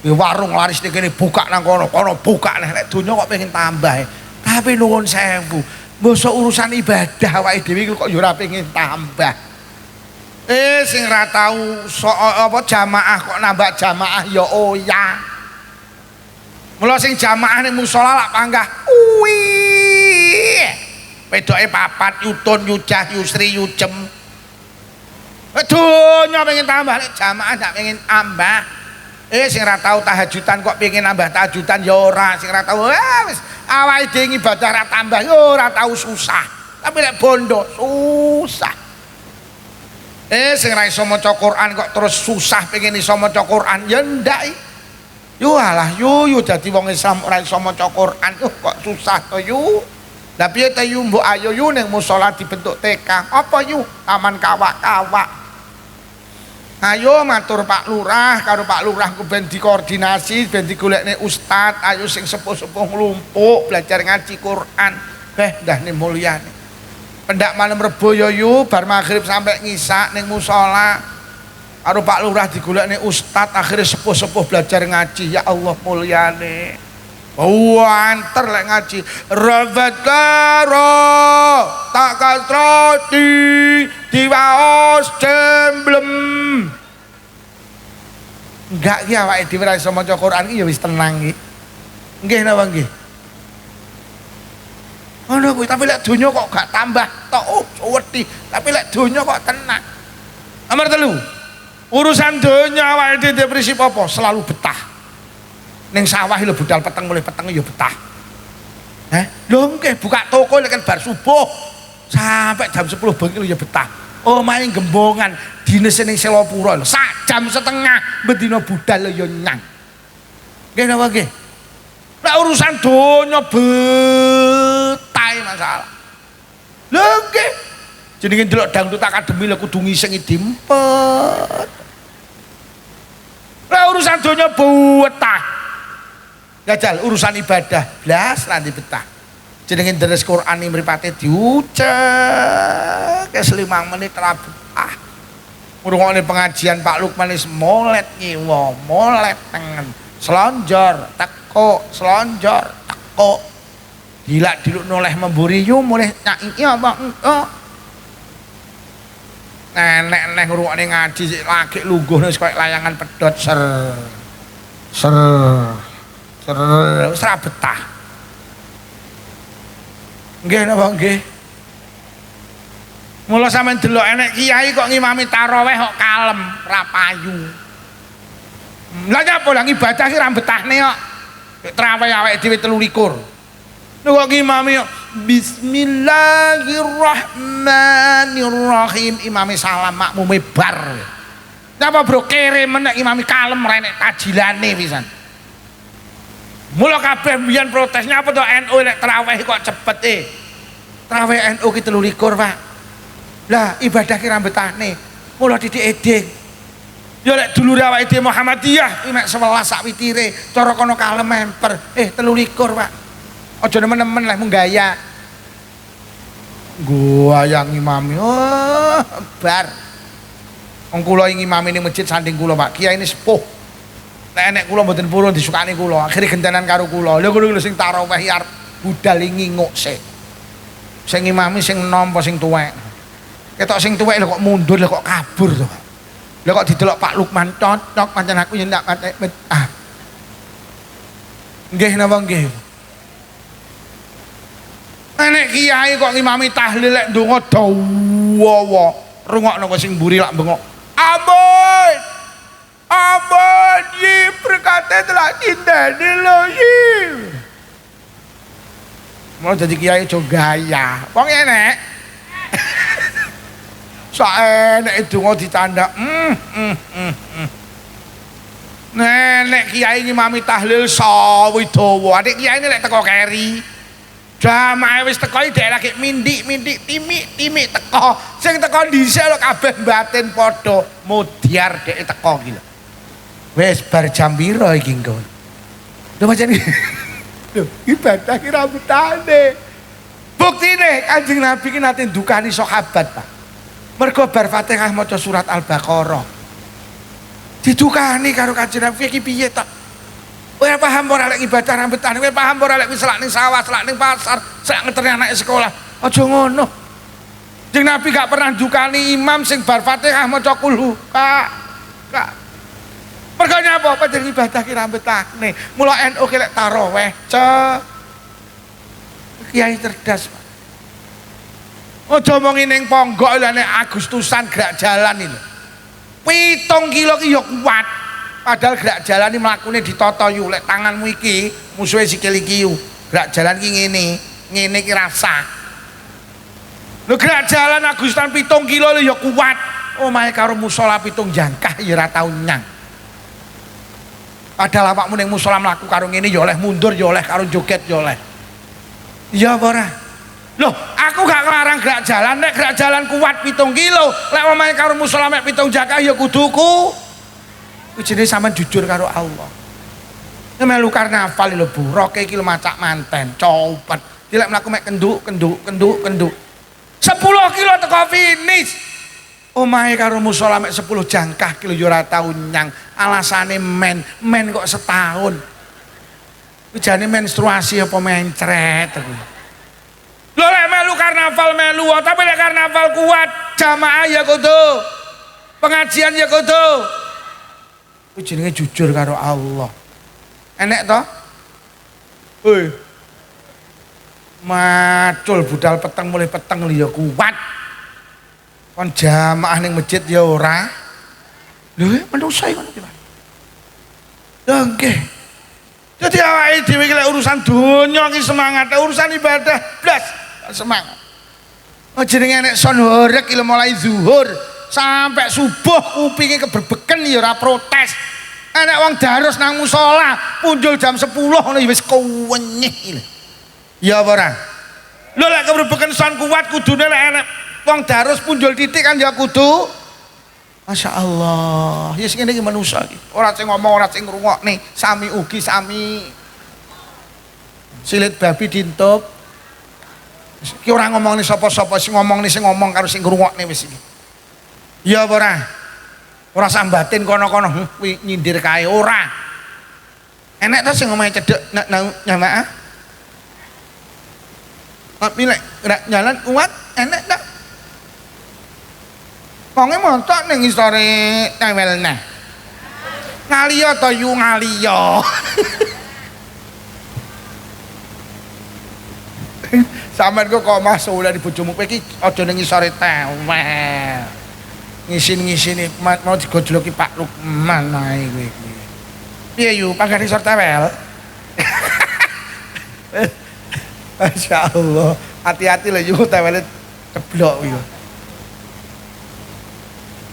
Di warung laris ning kene buka nang kono buka nek donya kok pengen tambah. Tapi nuwun sewu, mbasa urusan ibadah awake dhewe kok ya ora pengen tambah. Sing ra tau apa jamaah kok nambah jamaah ya oya. Mula sing jamaah ning musala lak panggah. Wedoke papat, yutun, yujah, yusri, yujem. Donya pengen tambah, jamaah ndak pengen tambah. Sing ra tau tahajudan kok pengen nambah tahajudan ya ora. Sing ra tau wis awake dhewe ibadah ra tambah ya ora tau susah. Tapi lek bondo susah. Sing ra iso maca Quran kok terus susah pengen iso maca Quran ya ndak. Yo alah yo dadi wong Islam ora iso maca Quran kok susah to yo. Lah piye ta yu mbok ayo yu ning musala dibentuk TK. Apa yu? Taman kawak-kawak. Ayo matur Pak Lurah karo Pak Lurah ku ben dikoordinasi, ben digolekne ustad, ayo sing sepuh-sepuh nglumpuk belajar ngaji Quran. Ndahne mulyane. Pendak malam Rebo yo yu bar maghrib sampai ngisak ning musala. karo Pak Lurah digolekne ustad, akhirnya sepuh-sepuh belajar ngaji. Ya Allah mulyane. Anter lek ngaji Rafataro tak kastroti diwaos jemblem. Enggak ki awake dhewe ra iso maca Quran ki ya wis tenang ki. Nggih napa nggih? Ngono kuwi, tapi lek donya kok gak tambah tok wedi, tapi lek donya kok tenang. Nomor 3. Urusan donya awake dhewe prinsip apa? Selalu betah. Ning sawah lho budal peteng mulih peteng ya betah. Lho nggih buka toko lek kan bar subuh sampai jam 10 bengi lho ya betah. Omahe gembongan dinese ning Selopuro sak jam setengah bendina budal lho ya nyang. Nggih napa nggih? Lek urusan donya betah masalah. Lho nggih. Jenenge ndelok dangdut akademi lho kudu ngisengi dimpet. Lek urusan donya betah. Gajal urusan ibadah blas nanti betah. Jenenge deres Quran iki mripate diucek ke 5 menit ra betah. Ngrungokne pengajian Pak Lukman wis molet nyiwa, molet tengen. Selonjor teko, selonjor teko. Dilak-diluk noleh memburi yo mulih nyaki apa engko. Nenek ngrungokne ngaji sik lagi lungguh wis koyo layangan pedhot ser. Wis ra betah. Nggih napa nggih? Mula sampean delok enek kiai kok ngimami tarawih kok kalem, ra payu. Lah nyapa lah ibadah ki ra betahne kok. Tarawih awake dhewe 23. Lho kok ngimami kok Bismillahirrahmanirrahim, imame salam makmume bar. Nyapa bro kere menek imami kalem ra enek tajilane pisan. Mula kabeh mbiyen protesnya apa to NU lek tarawih kok cepet tarawih NU ki 23 Pak. Lah ibadah ki ra betahne. Mula didik edeng. Ya lek dulure awake dhewe Muhammadiyah ki mek 11 sak witire, cara kono kalem memper. 23 Pak. Aja nemen-nemen lek mung gaya. Goyang imami. Oh, bar. Wong kula ngimami ning masjid sanding kula Pak. Kiai ini sepuh. Nek kula mboten purun disukani kula, akhire gentenan karo kula. Lha ngono lho sing tarawih arep budal nginguk sik. Sing imami sing nampa sing tuwek. Ketok sing tuwek lho kok mundur lho kok kabur to, Pak. Lha kok didelok Pak Lukman cocok pancen aku yo ndak patek betah. Nggih napa nggih? Nek kiai kok ngimami tahlil lek ndonga dawa, rungokno kok sing mburi lak bengok. Ampun. Ampun, yi berkata telah cintani lo yi. Mau jadi kiai jo gaya, wong enek. Saenek itu mau ditanda. Nenek kiai ngimami tahlil sawi dawa. Adik kiai ini lek teko keri. Jamaah wis teko iki dhek lagi mindik timik teko. Sing teko dhisik lho kabeh batin padha mudyar dhek teko iki lho. Wes bar jam piro iki engko? Lho macam iki. Lho, ibadah ki ra betane. Buktine Kanjeng Nabi ki nate ndukani sahabat, Pak. Mergo bar Fatihah maca surat Al-Baqarah. Didukani karo Kanjeng Nabi iki piye to? Kowe paham ora lek ibadah ra betane? Kowe paham ora lek wis selak ning sawah, selak ning pasar, selak ngeterne anake sekolah. Aja ngono. Kanjeng Nabi gak pernah ndukani imam sing bar Fatihah maca kulhu. Kak. Mergo nyapa panjenengan ibadah ki ra betahne. Mula NU ki lek tarawih, kiai cerdas, Pak. Aja omongi ning ponggok lho nek Agustusan gerak jalan iki. 7 kilo ki ya kuat. Padahal gerak jalan iki mlakune ditata yu lek tanganmu iki musuhe sikil iki yu. Gerak jalan ki ngene ki rasa. Lho gerak jalan Agustusan 7 kilo lho ya kuat. Omahe karo musala 7 jangkah ya ora tau nyang. Padahal awakmu ning musala mlaku karo ngene ya oleh mundur ya oleh karo joget ya oleh. Iya apa ora? Loh, aku gak ngelarang gerak jalan, nek gerak jalan kuat 7 kilo, lek omahe karo musala mek 7 jangkah ya kuduku. Kuwi jenenge sampean jujur karo Allah. Nek melu karnaval lho Bu, roke iki lho macak manten, copet. Dilek mlaku mek kenduk. 10 kilo teko finish. Omahe karo musala mek 10 jangkah ki lho ya ora tau nyang. Alasane men kok setahun. Ku jane menstruasi apa mencret aku. Lho lek melu karnaval melu, tapi lek karnaval kuat, jamaah ya kudu. Pengajian ya kudu. Ku jenenge jujur karo Allah. Enek to? Hoi. Macul budal peteng mulai peteng lho ya kuat. Kon jamaah ning masjid ya ora. Lho manusa ngono iki, Pak. Lho nggih. Dadi awake dhewe iki lek urusan donya iki semangat, urusan ibadah blas semangat. Jenenge nek son horeg iki mulai zuhur sampai subuh kupinge keberbeken ya ora protes. Enek wong darus nang musala punjul jam 10 ngono ya wis kuwenyih iki. Ya apa ora? Lho lek keberbeken son kuat kudune lek enek wong darus punjul titik kan ya kudu. Masya Allah, ya sing ngene iki manusa iki. Ora sing ngomong, ora sing ngrungokne, sami ugi sami. Silit babi dintup. Iki ora ngomongne sapa-sapa, sing ngomongne sing ngomong karo sing ngrungokne wis iki. Ya apa ora? Ora sambatin kono-kono kuwi nyindir kae ora. Enek ta sing ngomong cedhek nang jamaah? Tapi lek jalan kuat enek ta? Wonge montok ning isore tewelne. Ngaliya to yu ngaliya. Sampeyan kok masuk di bojomu kowe iki aja ning isore tewel. Ngisin-ngisini mau digojloki Pak Lukman ae kowe iki. Piye yu pangkat isor tewel? Masya Allah, hati-hati lho yu tewele ceblok iki.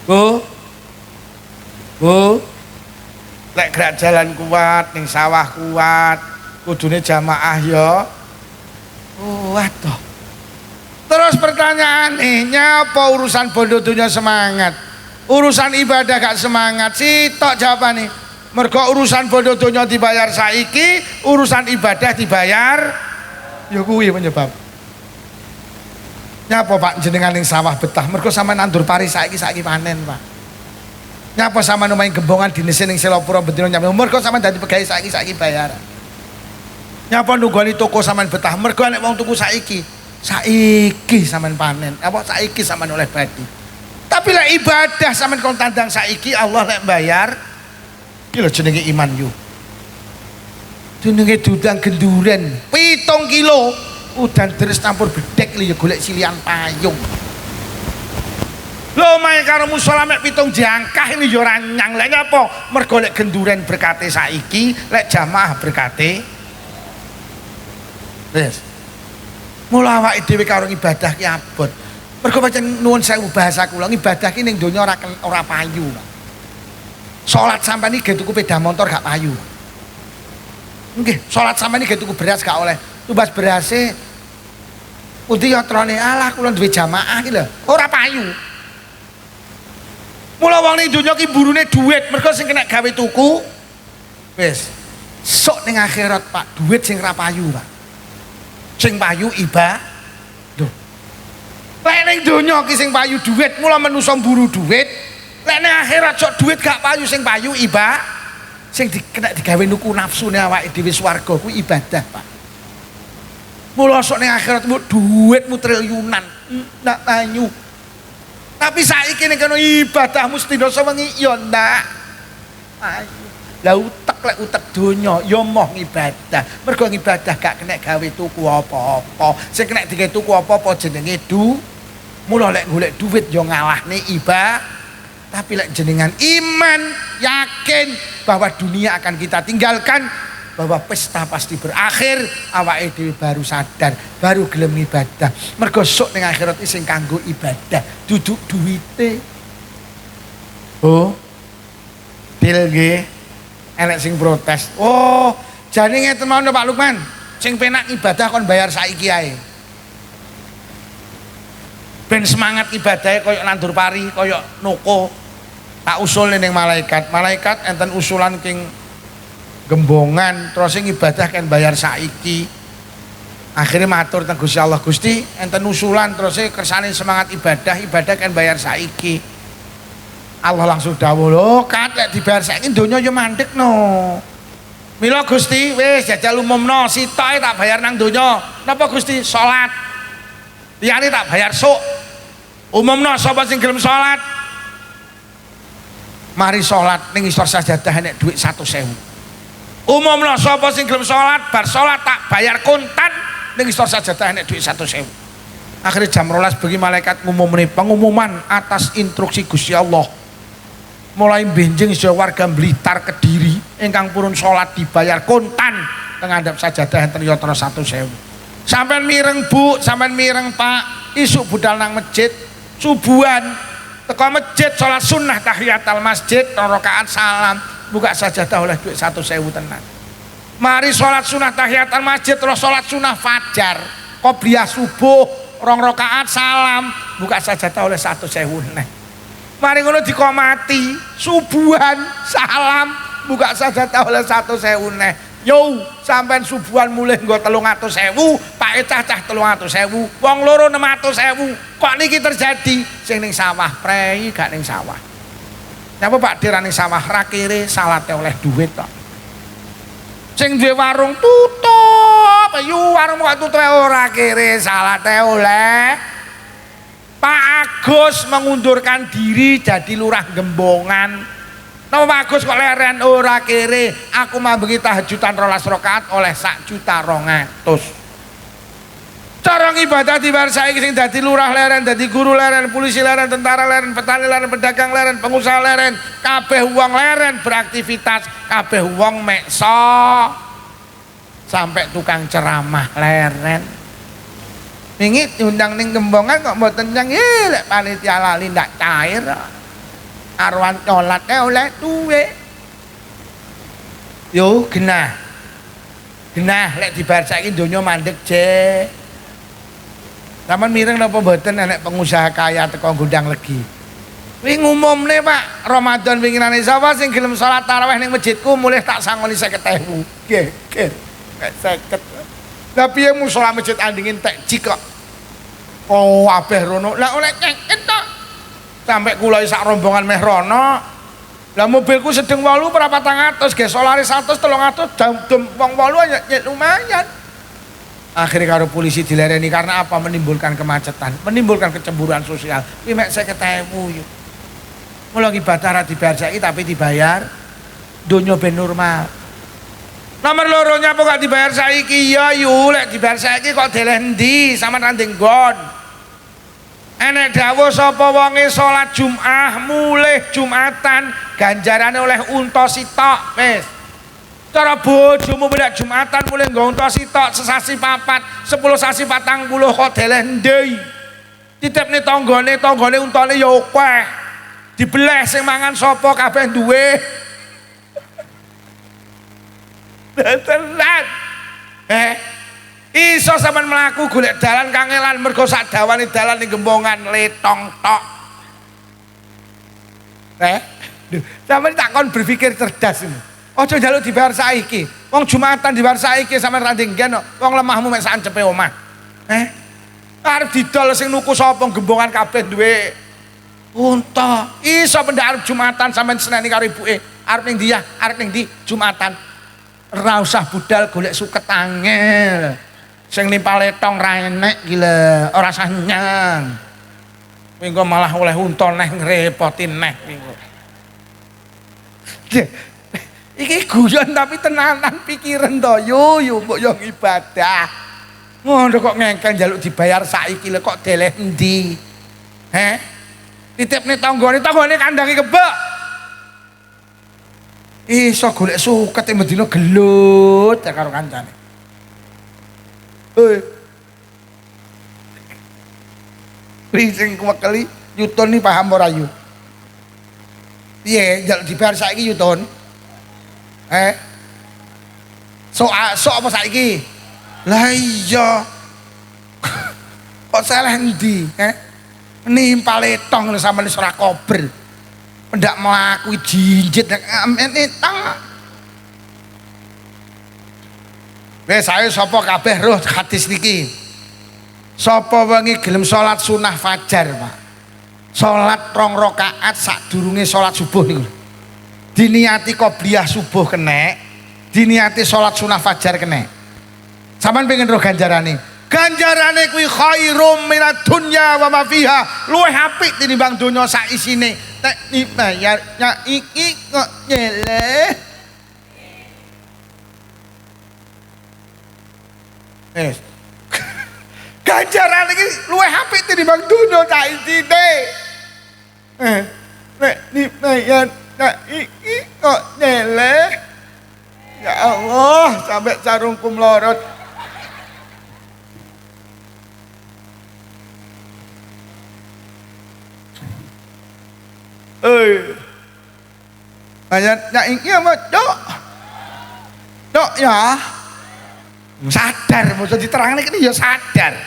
Bu, lek gerak jalan kuat, ning sawah kuat, kudune jamaah ya. Kuat toh. Terus pertanyaan nyapa urusan bondo dunia semangat, urusan ibadah gak semangat, sitok jawabane. Mergo urusan bondo dunia dibayar saiki, urusan ibadah dibayar ya kuwi penyebab. Nyapa Pak jenengan ning sawah betah mergo sampean nandur pari saiki panen Pak. Nyapa sampean omahe gembongan dinese ning Selopuro bendina nyampe mergo sampean dadi pegawe saiki bayar. Nyapa nunggoni toko sampean betah mergo nek wong tuku saiki sampean panen apa saiki sampean oleh badi. Tapi lek ibadah sampean kon tandang saiki Allah lek bayar iki lho jenenge iman yu. Jenenge dudang genduren 7 kilo. Udan deres campur bedek lho ya golek silian payung. Lho mae karo musala mek 7 jangkah ini ya ora nyang. Lha nyapa? Mergo lek genduren berkate saiki, lek jamaah berkate wis. Mula awake dhewe karo ibadah ki abot. Mergo pancen nuwun sewu bahasa kula, ibadah ki ning donya ora payu. Salat sampeyan iki tuku sepeda motor gak payu. Nggih, salat sampeyan iki tuku beras gak oleh. Tumbas berase uti yatrane alah kula duwe jamaah iki lho ora payu. Mula wong ning donya ki burune dhuwit mergo sing kena gawe tuku wis sok ning akhirat Pak dhuwit sing ra payu Pak. Sing payu ibadah. Lek ning donya ki sing payu dhuwit mula manusa mburu dhuwit. Lek ning akhirat sok dhuwit gak payu sing payu ibadah. Sing kena digawe nuku nafsune awake dhewe swarga kuwi ibadah Pak. Mula sok ning akhirat duitmu triliunan ndak banyu. Tapi saiki nek kono ibadah mesti dosa wengi ya ndak. Ayo. Lah lek utek donya ya moh ibadah. Mergo ibadah gak kena gawe tuku apa-apa. Sing kena digawe tuku apa-apa jenenge Mula lek golek duit ya ngalahne ibadah. Tapi lek jenengan iman, yakin bahwa dunia akan kita tinggalkan, bahwa pesta pasti berakhir, awake dhewe baru sadar, baru gelem ibadah. Mergo sok ning akhirat iki sing kanggo ibadah, duduk duwite. Oh. Dil nggih. Enek sing protes. Oh, jane ngeten mawon Pak Lukman. Sing penak ibadah kon bayar saiki ae. Ben semangat ibadahe koyo nandur pari, koyo noko. Tak usul ning malaikat. Malaikat enten usulan king gembongan terus sing ibadah kan bayar saiki. Akhirnya matur teng Gusti Allah, Gusti enten usulan terus kersane semangat ibadah kan bayar saiki. Allah langsung dawuh lho, kat lek dibayar saiki donya yo mandek no. Mila Gusti wis jajal umumno sitoke tak bayar nang donya. Napa Gusti? Salat. Liyane tak bayar sok. Umumno sapa sing gelem salat? Mari salat ning isor sajadah nek dhuwit 100.000. Umumno sapa sing gelem salat, bar salat tak bayar kontan ning isor sajadah nek dhuwit 100.000. Akhirnya jam 12 bengi malaikat ngumumne pengumuman atas instruksi Gusti Allah. Mulai benjing sejak warga Blitar Kediri ingkang purun sholat dibayar kontan tengadap sajadah enten yatra 100.000. Sampeyan mireng Bu, sampeyan mireng Pak, isuk budal nang masjid subuhan teko masjid sholat sunnah tahiyatul masjid 2 rakaat salam buka sajadah oleh duit 100.000 tenan. Mari sholat sunnah tahiyatul masjid terus sholat sunnah fajar qobliyah subuh 2 rakaat salam buka sajadah oleh 100.000 neh. Mari ngono dikomati subuhan salam buka sajadah oleh 100.000 neh. Yo sampean subuhan mulih nggo 300.000 Pak cah 300.000 wong loro 600.000 kok niki terjadi sing ning sawah prei gak ning sawah. Napa Pak dirani sawah ra kere salate oleh duit kok. Sing duwe warung tutup yu warung kok tutup ora kere salate oleh. Pak Agus mengundurkan diri jadi lurah Gembongan. Napa Pak Agus kok leren ora kere? Aku mambengi tahajudan 12 rakaat oleh 1.200.000. Cara ibadah dibayar saiki sing dadi lurah leren, dadi guru leren, polisi leren, tentara leren, petani leren, pedagang leren, pengusaha leren, kabeh wong leren beraktivitas, kabeh wong meksa. Sampai tukang ceramah leren. Wingi diundang ning Gembongan kok mboten nyang lek panitia lali ndak cair. Arwan colatnya oleh duwe. Yo genah. Genah lek dibayar saiki donya mandek je. Sampeyan mireng napa mboten nek pengusaha kaya teko Gondang Legi. Kuwi ngumumne Pak, Ramadan winginane sapa sing gelem salat tarawih ning masjidku mulih tak sangoni 50.000. Nggih, nggih. 50. Lah piye musala masjid andingin tek jik kok. Oh, abeh rono. Lah oleh nyeket tok. Sampai kula sak rombongan meh rono. Lah mobilku sedeng 8 berapa 400 ge solare 100 300 dam wong 8 ya lumayan. Akhirnya karo polisi dilereni karena apa? Menimbulkan kemacetan, menimbulkan kecemburuan sosial. Kuwi mek 50.000 yo. Mula ibadah ra dibayar saiki tapi dibayar donya ben normal. Nomor loronya apa gak dibayar saiki? Ya yu lek dibayar saiki kok deleh endi sampean randing nggon. Enek dawuh sapa wonge salat Jumat mulih Jumatan ganjarane oleh unta sitok wis. Cara bojomu mulih Jumatan mulih nggo unta sitok sesasi 4 10 sasi 40 kok deleh endi. Titipne tanggane untane ya akeh. Dibeleh sing mangan sapa kabeh duwe. Tenan. Iso sampean mlaku golek dalan kangelan mergo sak dawane dalan ning Gembongan letong tok. Sampeyan takon berpikir cerdas ini. Aja njaluk dibayar saiki. Wong Jumatan dibayar saiki sampean ra ndenggen kok. Wong lemahmu mek sak ancepe omah. Arep didol sing nuku sapa Gembongan kabeh duwe unta. Iso pendak arep Jumatan sampean seneni karo ibuke. Arep ning ndi ya? Arep ning ndi Jumatan. Ra usah budal golek suket angel. Sing nimpal letong ra enek gila, ora usah nyang. Kowe engko malah oleh unta neh ngrepoti neh kowe. Iki guyon tapi tenanan pikiran to yo mbok yo ibadah. Ngono kok ngengkel njaluk dibayar saiki lho kok deleh endi? Titipne tanggane kandangi kebek. Iso golek suket ing Medina gelut ya karo kancane. Sing kuwekeli Yuton ni paham ora yu? Piye njaluk dibayar saiki Yuton? Sok apa saiki? Lah iya. Kok salah endi? Nimpa letong lho sampeyan wis ora kober. Pendak mlaku jinjit amen etang. Wes ayo sapa kabeh roh hadis niki. Sapa wengi gelem salat sunah fajar, Pak. Salat 2 rakaat sadurunge salat subuh niku. Diniati qobliyah subuh kena, diniati salat sunah fajar kena. Sampeyan pengen ro ganjarane? Ganjarane kuwi khairum minad dunya wa ma fiha. Luwih apik tinimbang donya sak isine. Nek dibayarnya iki kok nyeleh. Ganjarane iki luwih apik tinimbang donya sak isine. Nek dibayarnya iki kok nyeleh. Ya Allah, sampai sarungku melorot. Banyak ini apa? Dok ya. Sadar, mau diterang ini ya sadar.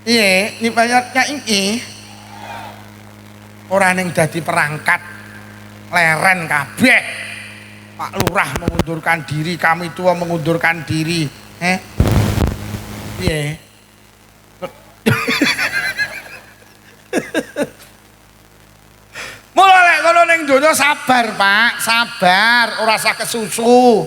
Iya, ini banyaknya ini. Orang yang jadi perangkat leren kabeh. Pak Lurah mengundurkan diri, kami tua mengundurkan diri. Iya. Mula lek kono ning donya sabar, Pak, sabar, ora usah kesusu.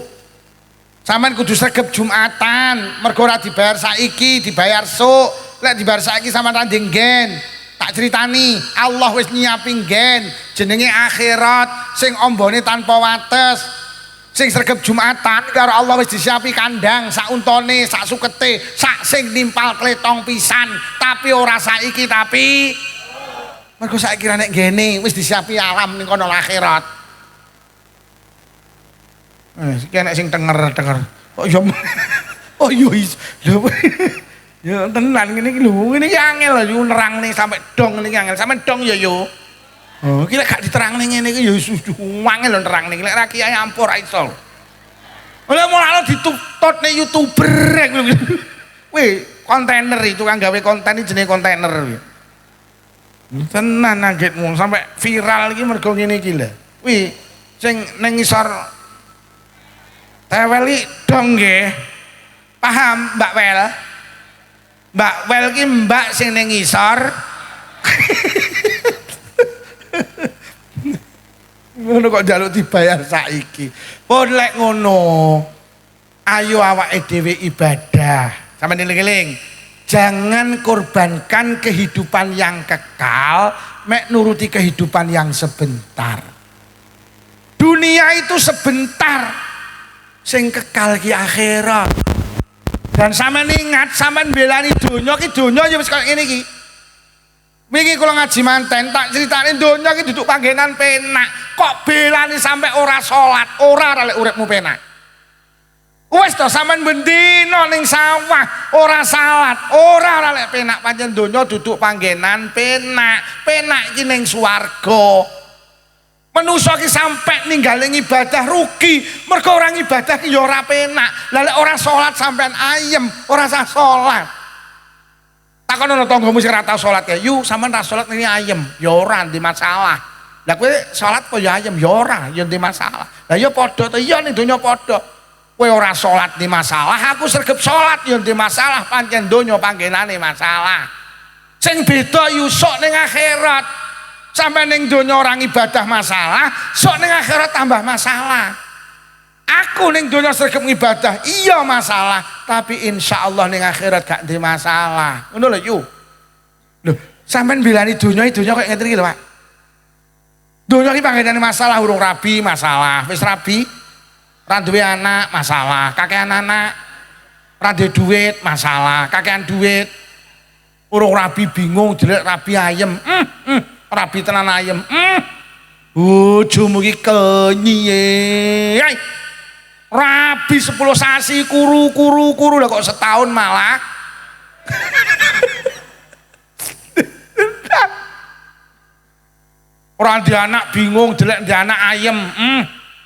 Sampeyan kudu sregep Jumatan, mergo ora dibayar saiki, dibayar sok. Lek dibayar saiki sampeyan ra ndenggen. Tak critani, Allah wis nyiapi nggen, jenenge akhirat sing ombone tanpa wates. Sing sregep Jumatan karo Allah wis disiapi kandang, sak untone, sak sukete, sak sing nimpal kletong pisan, tapi ora saiki tapi mergo saiki ra nek ngene wis disiapi alam ning kono akhirat. Iki nek sing denger. Kok yo oh yo ya tenan ngene iki lho, ngene iki angel lho nerangne sampe dong ngene iki angel. Sampe dong ya yo. Oh, iki lek gak diterangne ngene iki ya angel lho nerangne. Lek ra kiai ampur ra iso. Oleh mulane ditutut nek YouTuber. Weh, kontainer itu kan gawe konten iki jenenge kontainer kuwi. Tenan anggitmu sampai viral iki mergo ngene iki lho. Wih, sing ning ngisor tewel iki dong nggih. Paham Mbak Wel? Mbak Wel ki mbak sing ning ngisor. Ngono kok njaluk dibayar saiki. Pun lek ngono, ayo awake dhewe ibadah. Sampeyan eling-eling. Jangan korbankan kehidupan yang kekal, mek nuruti kehidupan yang sebentar. Dunia itu sebentar, sing kekal ki akhirat. Dan sampean ingat, sampean belani donya ki donya ya wis kaya ngene iki. Wingi kula ngaji manten tak critani donya ki duduk panggenan penak. Kok belani sampai ora salat, ora lek uripmu penak. Wes to sampean bendina ning sawah ora salat, ora lek penak pancen donya duduk panggenan penak. Penak iki ning swarga. Manusa ki sampe ninggaling ibadah rugi, mergo orang ibadah ki ya ora penak. Lah lek ora salat sampean ayem, ora sah salat. Takon ana tanggamu sing ora tau salat ya, "Yu, sampean ra salat ini ayem." Ya ora ndek masalah. Lah kowe salat kok ya ayem, ya ora, ya ndek masalah. Lah ya padha to, iya ning donya padha. Kowe ora salat di masalah, aku sregep salat ya di masalah, pancen donya panggenane masalah. Sing beda yusuk ning akhirat. Sampai ning donya orang ibadah masalah, sok ning akhirat tambah masalah. Aku ning donya sregep ibadah, iya masalah, tapi insya Allah ning akhirat gak di masalah. Ngono lho yu. Lho, sampean bilani donya kok ngeten iki lho, Pak. Donya iki panggenane masalah, urung rabi masalah, wis rabi ra duwe anak masalah, kakean anak, ra duwe duit masalah, kakean duit, urung rabi bingung, jelek rabi ayem, rabi tenan ayem, bojomu iki kenyiye, rabi 10 sasi kuru lah kok setahun malah. Orang di anak bingung, jelek di anak ayem,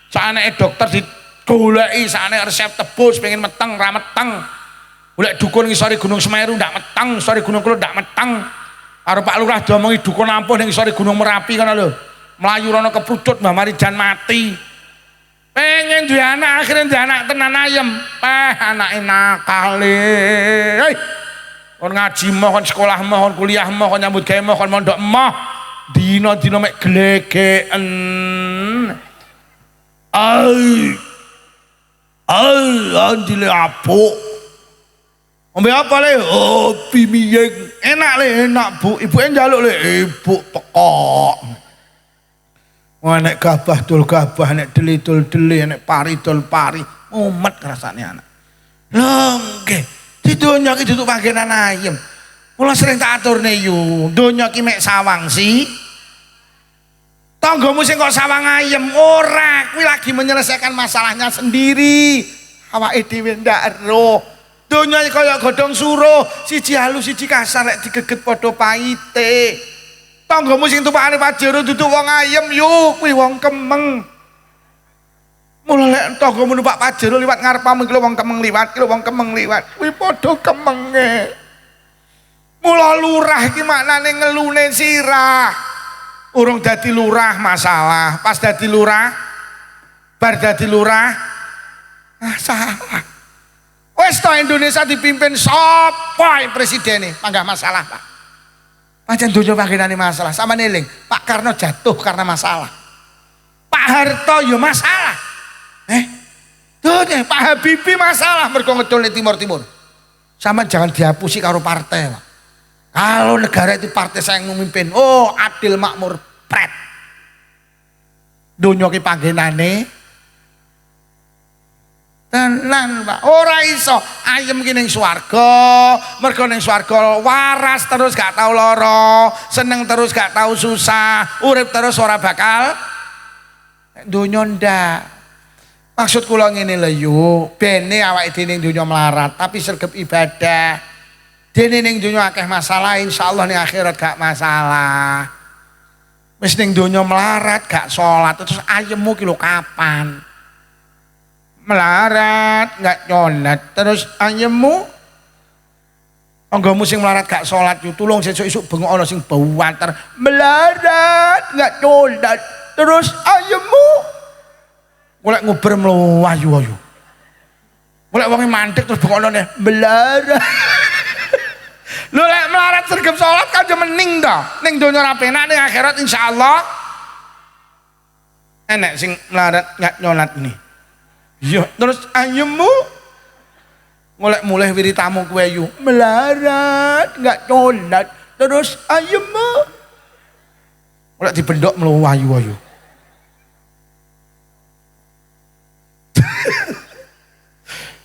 saaneke dokter digoleki, saaneke resep tebus pengen meteng ra meteng. Golek dukun ngisore Gunung Semeru ndak meteng, ngisore Gunung Kelud ndak meteng. Karo Pak Lurah diomongi dukun ampuh ning ngisore Gunung Merapi kana lho. Mlayu rono keprutut Mbah Marijan mati. Pengen duwe anak, akhirnya duwe anak tenan ayem. Anake nakale. kon ngaji mah, kon sekolah mah, kon kuliah mah, kon nyambut gawe mah, kon mondok mah, dina-dina mek glegeken. Andile apuk. Ombe apa le? Oh, pimiyeng. Enak le, enak Bu. Ibuke njaluk le, ibu tekok. Wah nek gabah dul gabah, nek deli dul deli, nek pari dul pari. Mumet rasane anak. Lho nggih, di donya iki duduk panggenan ayem. Kula sering tak aturne yu, donya ki mek sawang sih. Tanggamu sing kok sawang ayem ora, kuwi lagi menyelesaikan masalahnya sendiri. Awake dhewe ndak ero. Donya kaya godhong suruh, siji halus siji kasar lek digeget padha pahite. Tanggamu sing tumpakane pajero duduk wong ayem yo, kuwi wong kemeng. Mula lek tanggamu numpak pajero liwat ngarepamu iki lho wong kemeng liwat, iki lho wong kemeng liwat. Kuwi padha kemenge. Mula lurah iki maknane ngelune sirah. Urung dadi lurah masalah, pas dadi lurah, bar dadi lurah masalah. Wes to Indonesia dipimpin sapa presidene, panggah masalah, Pak. Pancen donya panggenane masalah, sama neling. Pak Karno jatuh karena masalah. Pak Harto yo masalah. Donya Pak Habibie masalah mergo ngedol timur-timur. Sama jangan dihapusi karo partai, Pak. Kalau negara itu partai saya yang memimpin, oh adil makmur pret. Donya ki panggenane tenan, Pak. Ora iso ayem ki ning swarga, mergo ning swarga waras terus gak tau lara, seneng terus gak tau susah, urip terus ora bakal donya ndak. Maksud kula ngene lho yu, bene awake dhewe ning donya melarat tapi sregep ibadah. Dene ning donya akeh masalah, insyaallah ning akhirat gak masalah. Wis ning donya melarat gak salat terus ayemmu ki lho kapan? Melarat gak nyolat terus ayemmu anggamu sing melarat gak salat yo tulung sesuk-esuk bengok ana sing bau water. Melarat gak nyolat terus ayemmu golek nguber mlayu-ayu. Golek wong mandek terus bengok ana melarat. Lho lek melarat sregep salat kan yo mending to. Ning donya ora penak, ning akhirat insyaallah enek sing melarat gak nyolat ini. Iya, terus ayemmu golek mulih wiritamu kowe yo melarat gak nyolat terus ayemmu golek dibendok mlayu-ayu.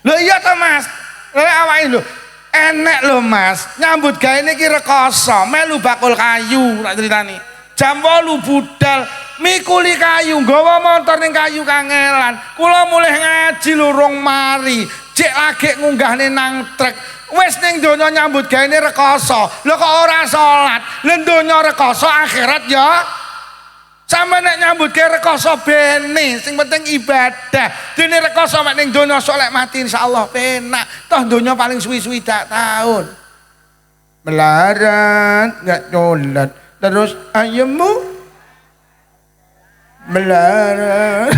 Lho iya to Mas. Lek awake lho enek lho Mas, nyambut gawe niki rekoso, melu bakul kayu tak critani. Jam 8 budal mikuli kayu, nggawa motor ning kayu kangelan. Kula mulih ngaji lurung mari, jek lagi ngunggahne nang trek. Wis ning donya nyambut gawe rekoso. Lho kok ora salat? Lha donya rekoso akhirat ya. Sampe nek nyambut gawe rekoso bene, sing penting ibadah. Dene rekoso mek ning donya sok lek mati insyaallah penak. Toh donya paling suwi-suwi dak tahun. Melarat gak nyolat terus ayemmu melarat.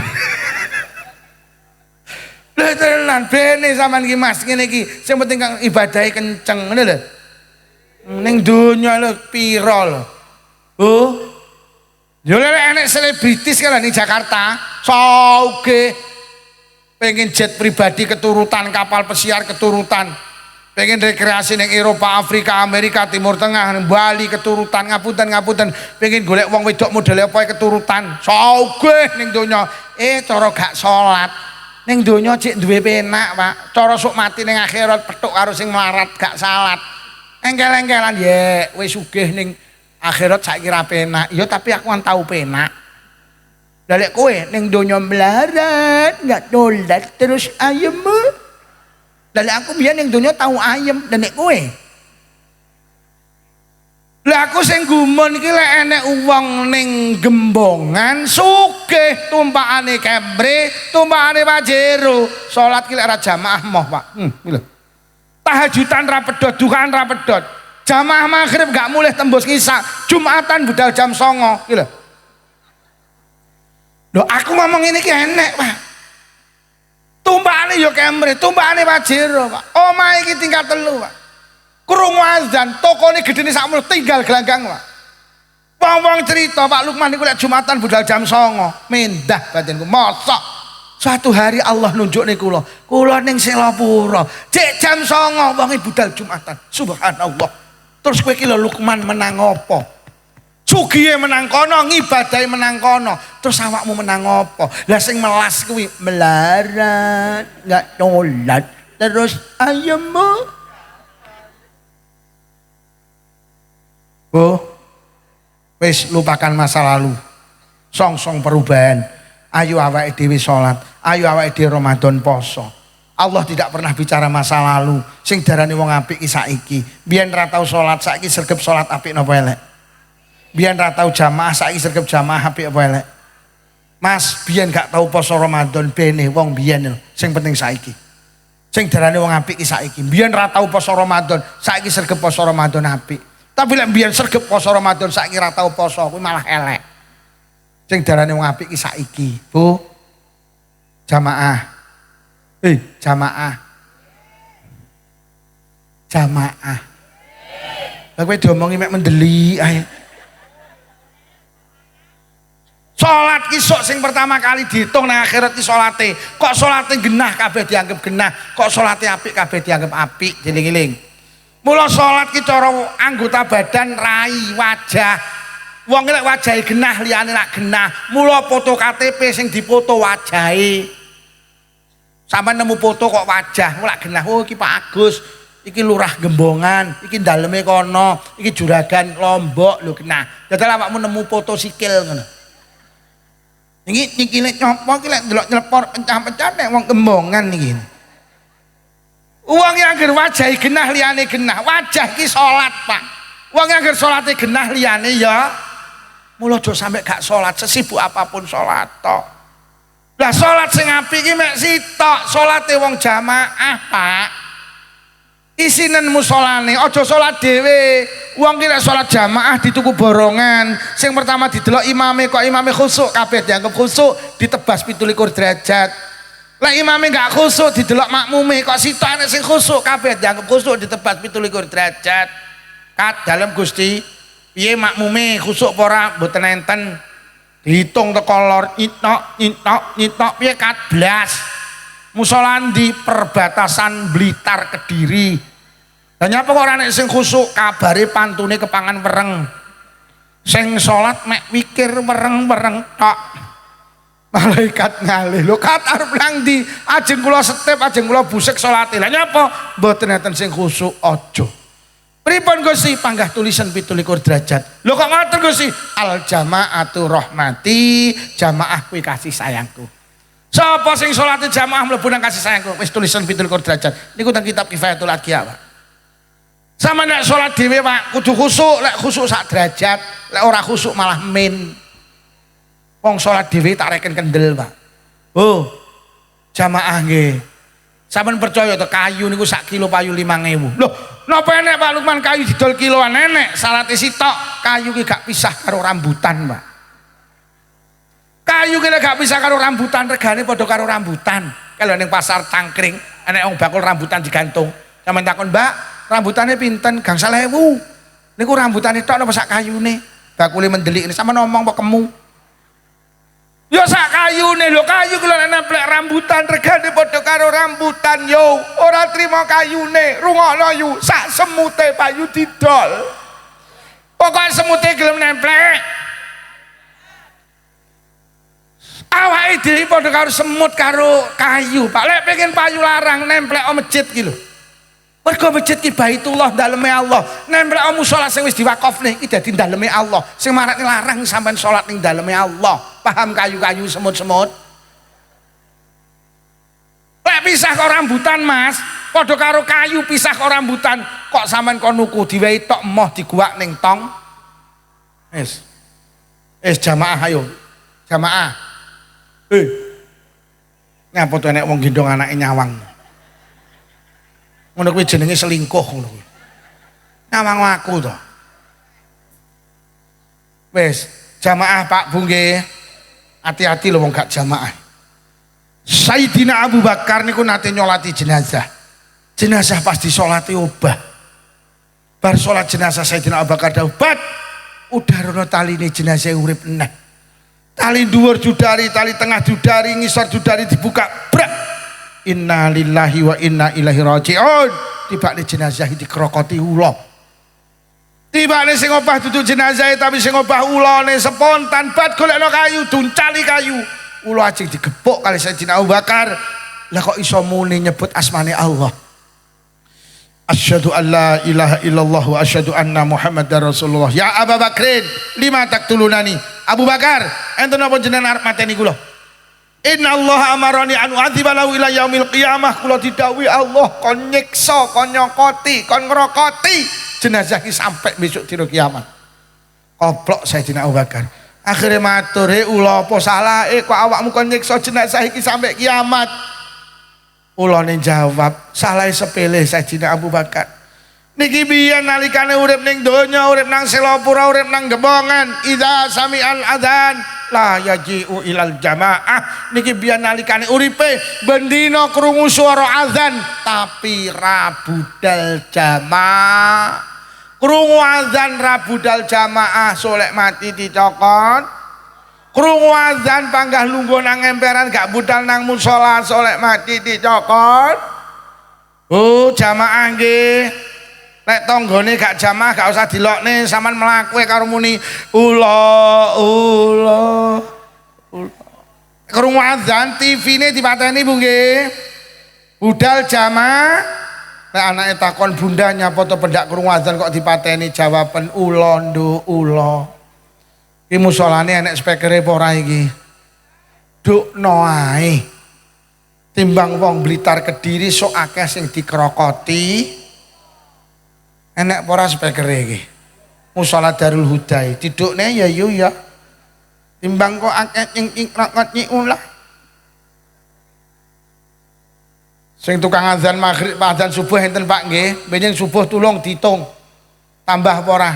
Lah tenan bene sampean iki Mas ngene iki. Sing penting kang ibadahe kenceng ngene lho. Ning donya lho pira lho. Oh yo lek enek selebritis kan di Jakarta, sauge pengen jet pribadi keturutan, kapal pesiar keturutan, pengen rekreasi ning Eropa, Afrika, Amerika, Timur Tengah, Bali keturutan, ngapunten, pengen golek wong wedok model apa keturutan, sauge ning donya. Cara gak salat ning donya cek duwe penak, Pak. Cara sok mati ning akhirat petuk karo sing melarat gak salat. Engkel-engkelan ye wis sugih ning akhirat saiki ra penak. Ya tapi aku kan tau penak. Lah lek kowe ning donya melarat gak nyolat terus ayemmu. Lah lek aku biyen ning donya tau ayem, dan nek kowe lah aku sing gumun iki lek enek wong ning Gembongan sugih tumpakane Camry, tumpakane Pajero, salat ki lek ra jamaah moh, Pak. Lho. Tahajudan ra pedhot, duhaan ra pedhot. Jamaah maghrib gak mulih tembus ngisa, Jumatan budal jam 09.00 gitu. Loh aku ngomong ini ki enek, Pak. Tumpakane yo Camry, tumpakane Pajero, Pak. Omahe iki tingkat 3, Pak. Krungu azan, tokone gedene sakmono tinggal gelanggang Pak. Wong-wong cerita Pak Lukman niku lek Jumatan budal jam 09.00, mendah batinku. Mosok suatu hari Allah nunjukne kula ning Selapura, cek jam 09.00 wonge budal Jumatan. Subhanallah. Terus kowe iki lho Lukman menang apa? Sugihe menang kono, ngibadahe menang kono. Terus awakmu menang apa? Lah sing melas kuwi melarat, enggak sholat. Terus ayammu wis lupakan masa lalu. Song-song perubahan. Ayo awake dhewe salat, ayo awake dhewe Ramadan poso. Allah tidak pernah bicara masa lalu. Sing darani wong apik iki saiki. Biyen ra tau salat, saiki sregep salat apik napa elek? Biyen ra tau jamaah, saiki sregep jamaah apik apa elek? Mas, biyen gak tau poso Ramadan bene wong biyen lho. Sing penting saiki. Sing darani wong apik iki saiki. Biyen ra tau poso Ramadan, saiki sregep poso Ramadan apik. Tapi lek biyen sregep poso Ramadan saiki ra tau poso kuwi malah elek. Sing darane wong apik iki saiki, Bu. Jamaah. Jamaah. Jamaah. Lah kowe diomongi mek mendeli ae. Salat ki sok sing pertama kali dihitung nang akhirat ki salate. Kok salate genah kabeh dianggap genah, kok salate apik kabeh dianggap apik, eling-eling. Mula salat ki cara anggota badan rai, wajah. Wong lek wajahe genah liyane lak genah. Mula foto KTP sing dipoto wajahe. Sampe nemu foto kok wajah lak genah. Oh iki Pak Agus, iki lurah Gembongan, iki daleme kono, iki juragan Lombok lho genah. Dadal awakmu nemu foto sikil ngono. Niki lek nyopo iki lek ndelok nyelepor pencah-pencah nek wong Gembongan niki. Wong yang ngger wajahe genah liyane genah. Wajah ki salat, Pak. Wong yang ngger salate genah liyane ya mula aja sampe gak salat, sesibuk apapun salat tok. Lah salat sing apik iki mek sitok, salate wong jamaah, Pak. Isinen musolane, aja salat dhewe. Wong ki lek salat jamaah dituku borongan. Sing pertama didelok imame, kok imame khusuk kabeh dianggap khusuk, ditebas 17 derajat. Lek imame gak khusuk didelok makmume, kok sitok ana sing khusuk kabeh dianggap khusuk, ditebas 17 derajat. Kat dalem Gusti, piye makmume khusuk apa ora mboten enten. Dihitung teko lor nyitok piye kat blas. Musala di perbatasan Blitar Kediri. Lah nyapa kok ora nek sing khusuk kabare pantune kepangan wereng. Sing salat mek wikir wereng-wereng tok. Malaikat ngalih lho kat arep nang ndi? Ajeng kula setep, ajeng kula busek salate. Lah nyapa mboten enten sing khusuk aja. Pripun Gusti? Panggah tulisan 17 derajat. Lho kok ngoten Gusti? Al jamaatu rahmati, jamaah kuwi kasih sayangku. Sapa sing salate jamaah mlebu nang kasih sayangku? Wis tulisan 17 derajat. Niku teng kitab Kifayatul Adqiya, Pak. Sama nek salat dhewe, Pak, kudu khusuk, lek khusuk sak derajat, lek ora khusuk malah min. Wong salat dhewe tak reken kendel, Pak. Oh, jamaah nggih. Sampeyan percaya to kayu niku sak kilo payu 5.000. Loh, napa enek Pak Lukman kayu didol kiloan enek, salate sitok. Kayu ki gak pisah karo rambutan, Pak. Kayu ki gak pisah karo rambutan, regane padha karo rambutan. Kalau ning pasar Tangkring enek wong bakul rambutan digantung. Sampeyan takon, "Mbak, rambutannya pinten?" Gangsal 1.000. Niku rambutane tok napa sak kayune? Bakule mendelik ini sama ngomong kok kemu. Ya sak kayune lho, kayu kula nemplek rambutan regane padha karo rambutan yo. Ora trimo kayune, rungokno yu, sak semute payu didol. Pokoke semute gelem nemplek. Awake dhewe padha karo semut karo kayu. Pak lek pengen payu larang nemplek o masjid ki lho. Mergo masjid ki Baitullah daleme Allah. Nemplek o musala sing wis diwakofne iki dadi daleme Allah. Sing marakne larang sampean salat ning daleme Allah. Paham kayu-kayu semut-semut? Lek pisah kok rambutan, Mas. Padha karo kayu pisah kok rambutan. Kok sampean kon nuku diwehi tok emoh diguwak ning tong. Wis. Jamaah ayo. Jamaah. Ngapa to enek wong gendong anake nyawang. Ngono kuwi jenenge selingkuh ngono kuwi. Nyawang aku to. Wis, jamaah Pak Bu nggih. Hati-hati lho wong gak jamaah. Sayyidina Abu Bakar niku nate nyolati jenazah. Jenazah pas disolati obah. Bar sholat jenazah Sayyidina Abu Bakar dawuh, "Bat, udarono taline jenazah urip neh." Tali dhuwur judari, tali tengah judari, ngisor judari dibuka, brak. Inna lillahi wa inna ilaihi raji'un. Tibane jenazah dikrokoti ula. Tibane sing obah duduk jenazah tapi sing obah ulane spontan, bat golekno kayu, duncali kayu. Ula ajeng digepuk kali Sayyidina Abu Bakar. Lah kok iso muni nyebut asmane Allah. Asyhadu an la ilaha illallah wa asyhadu anna Muhammadar Rasulullah. Ya Abu Bakrin, lima taktulunani. Abu Bakar, enten napa jenengan arep mateni kula? Inna Allah amarani an u'adziba lahu ila yaumil qiyamah. Kula didhawuhi Allah kon nyiksa, kon nyokoti, kon ngrokoti jenazah iki sampai besok dina kiamat. Koplok Sayyidina Abu Bakar. Akhire matur, "He ula apa salahe kok awakmu kon nyiksa jenazah iki sampai kiamat?" Ulane jawab, "Salah sepele Sayyidina Abu Bakar. Niki biyen nalikane urip ning donya, urip nang Selapura, urip nang Gebongan, idza sami'al adzan la yaji'u ilal jamaah." Niki biyen nalikane uripe bendina krungu swara azan tapi ra budal jamaah. Krungu azan ra budal jamaah, solek mati dicokot. Krungu azan panggah lungguh nang emperan gak budal nang musala, solek mati dicokot. Oh, jamaah nggih. Lek tanggane gak jamaah gak usah dilokne, sampean mlaku karo muni ula. Krungu azan TV-ne dipateni Bu nggih. Budal jamaah. Lek anake takon bundanya apa to pendak krungu azan kok dipateni, jawaban ula nduk ula. Iki musolane enek spekere apa ora iki? Dukno ae. Timbang wong Blitar Kediri sok akeh sing dikrokoti. Enek apa ora spekere iki? Musola Darul Huda didukne ya yo ya. Timbang kok akeh sing krokoti ulah. Sing tukang azan maghrib, azan subuh enten Pak nggih. Benjing subuh tulung diitung. Tambah apa ora?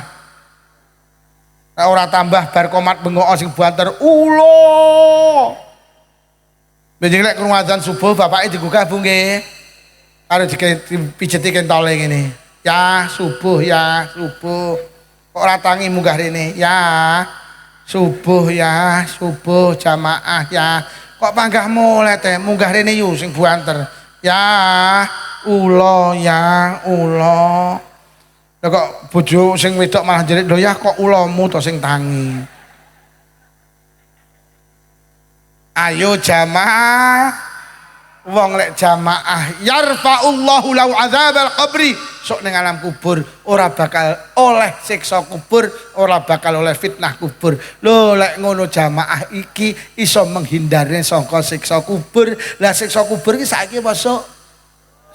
Ora tambah bar komat bengok sing banter ulo. Benjing lek krungu azan subuh bapake digugah Bu nggih. Karo dipijeti kentole ngene. Ya subuh, ya subuh. Kok ora tangi munggah rene? Ya subuh, ya subuh jamaah ya. Kok panggah mulai teh munggah rene yu sing banter. Ya ulo, ya ulo. Lah kok bojo sing wedok malah jerit, "Lho ya kok ulamu to sing tangi." Ayo jamaah. Wong lek jamaah yarfa'ullahu lahu adzabal qabri. Sok ning alam kubur ora bakal oleh siksa kubur, ora bakal oleh fitnah kubur. Lho lek ngono jamaah iki iso menghindari saka siksa kubur. Lah siksa kubur iki saiki apa sok?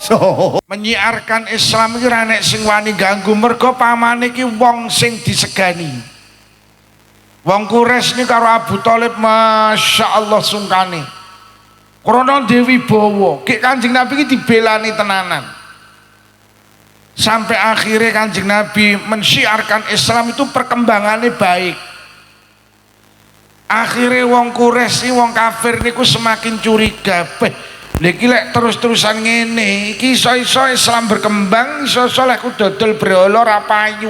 So, menyiarkan Islam iki ora nek sing wani ganggu, mergo pamane iki wong sing disegani. Wong Quraisy ni karo Abu Thalib masyaallah sungkane. Krana Dewi Bawa, ki Kanjeng Nabi iki dibelani tenanan. Sampai akhirnya Kanjeng Nabi mensiarkan Islam itu perkembangannya baik. Akhirnya wong Quraisy, wong kafir niku semakin curiga. Lagi lek terus-terusan ngene iki iso-iso Islam berkembang, iso-iso lek dodol berhala ra payu.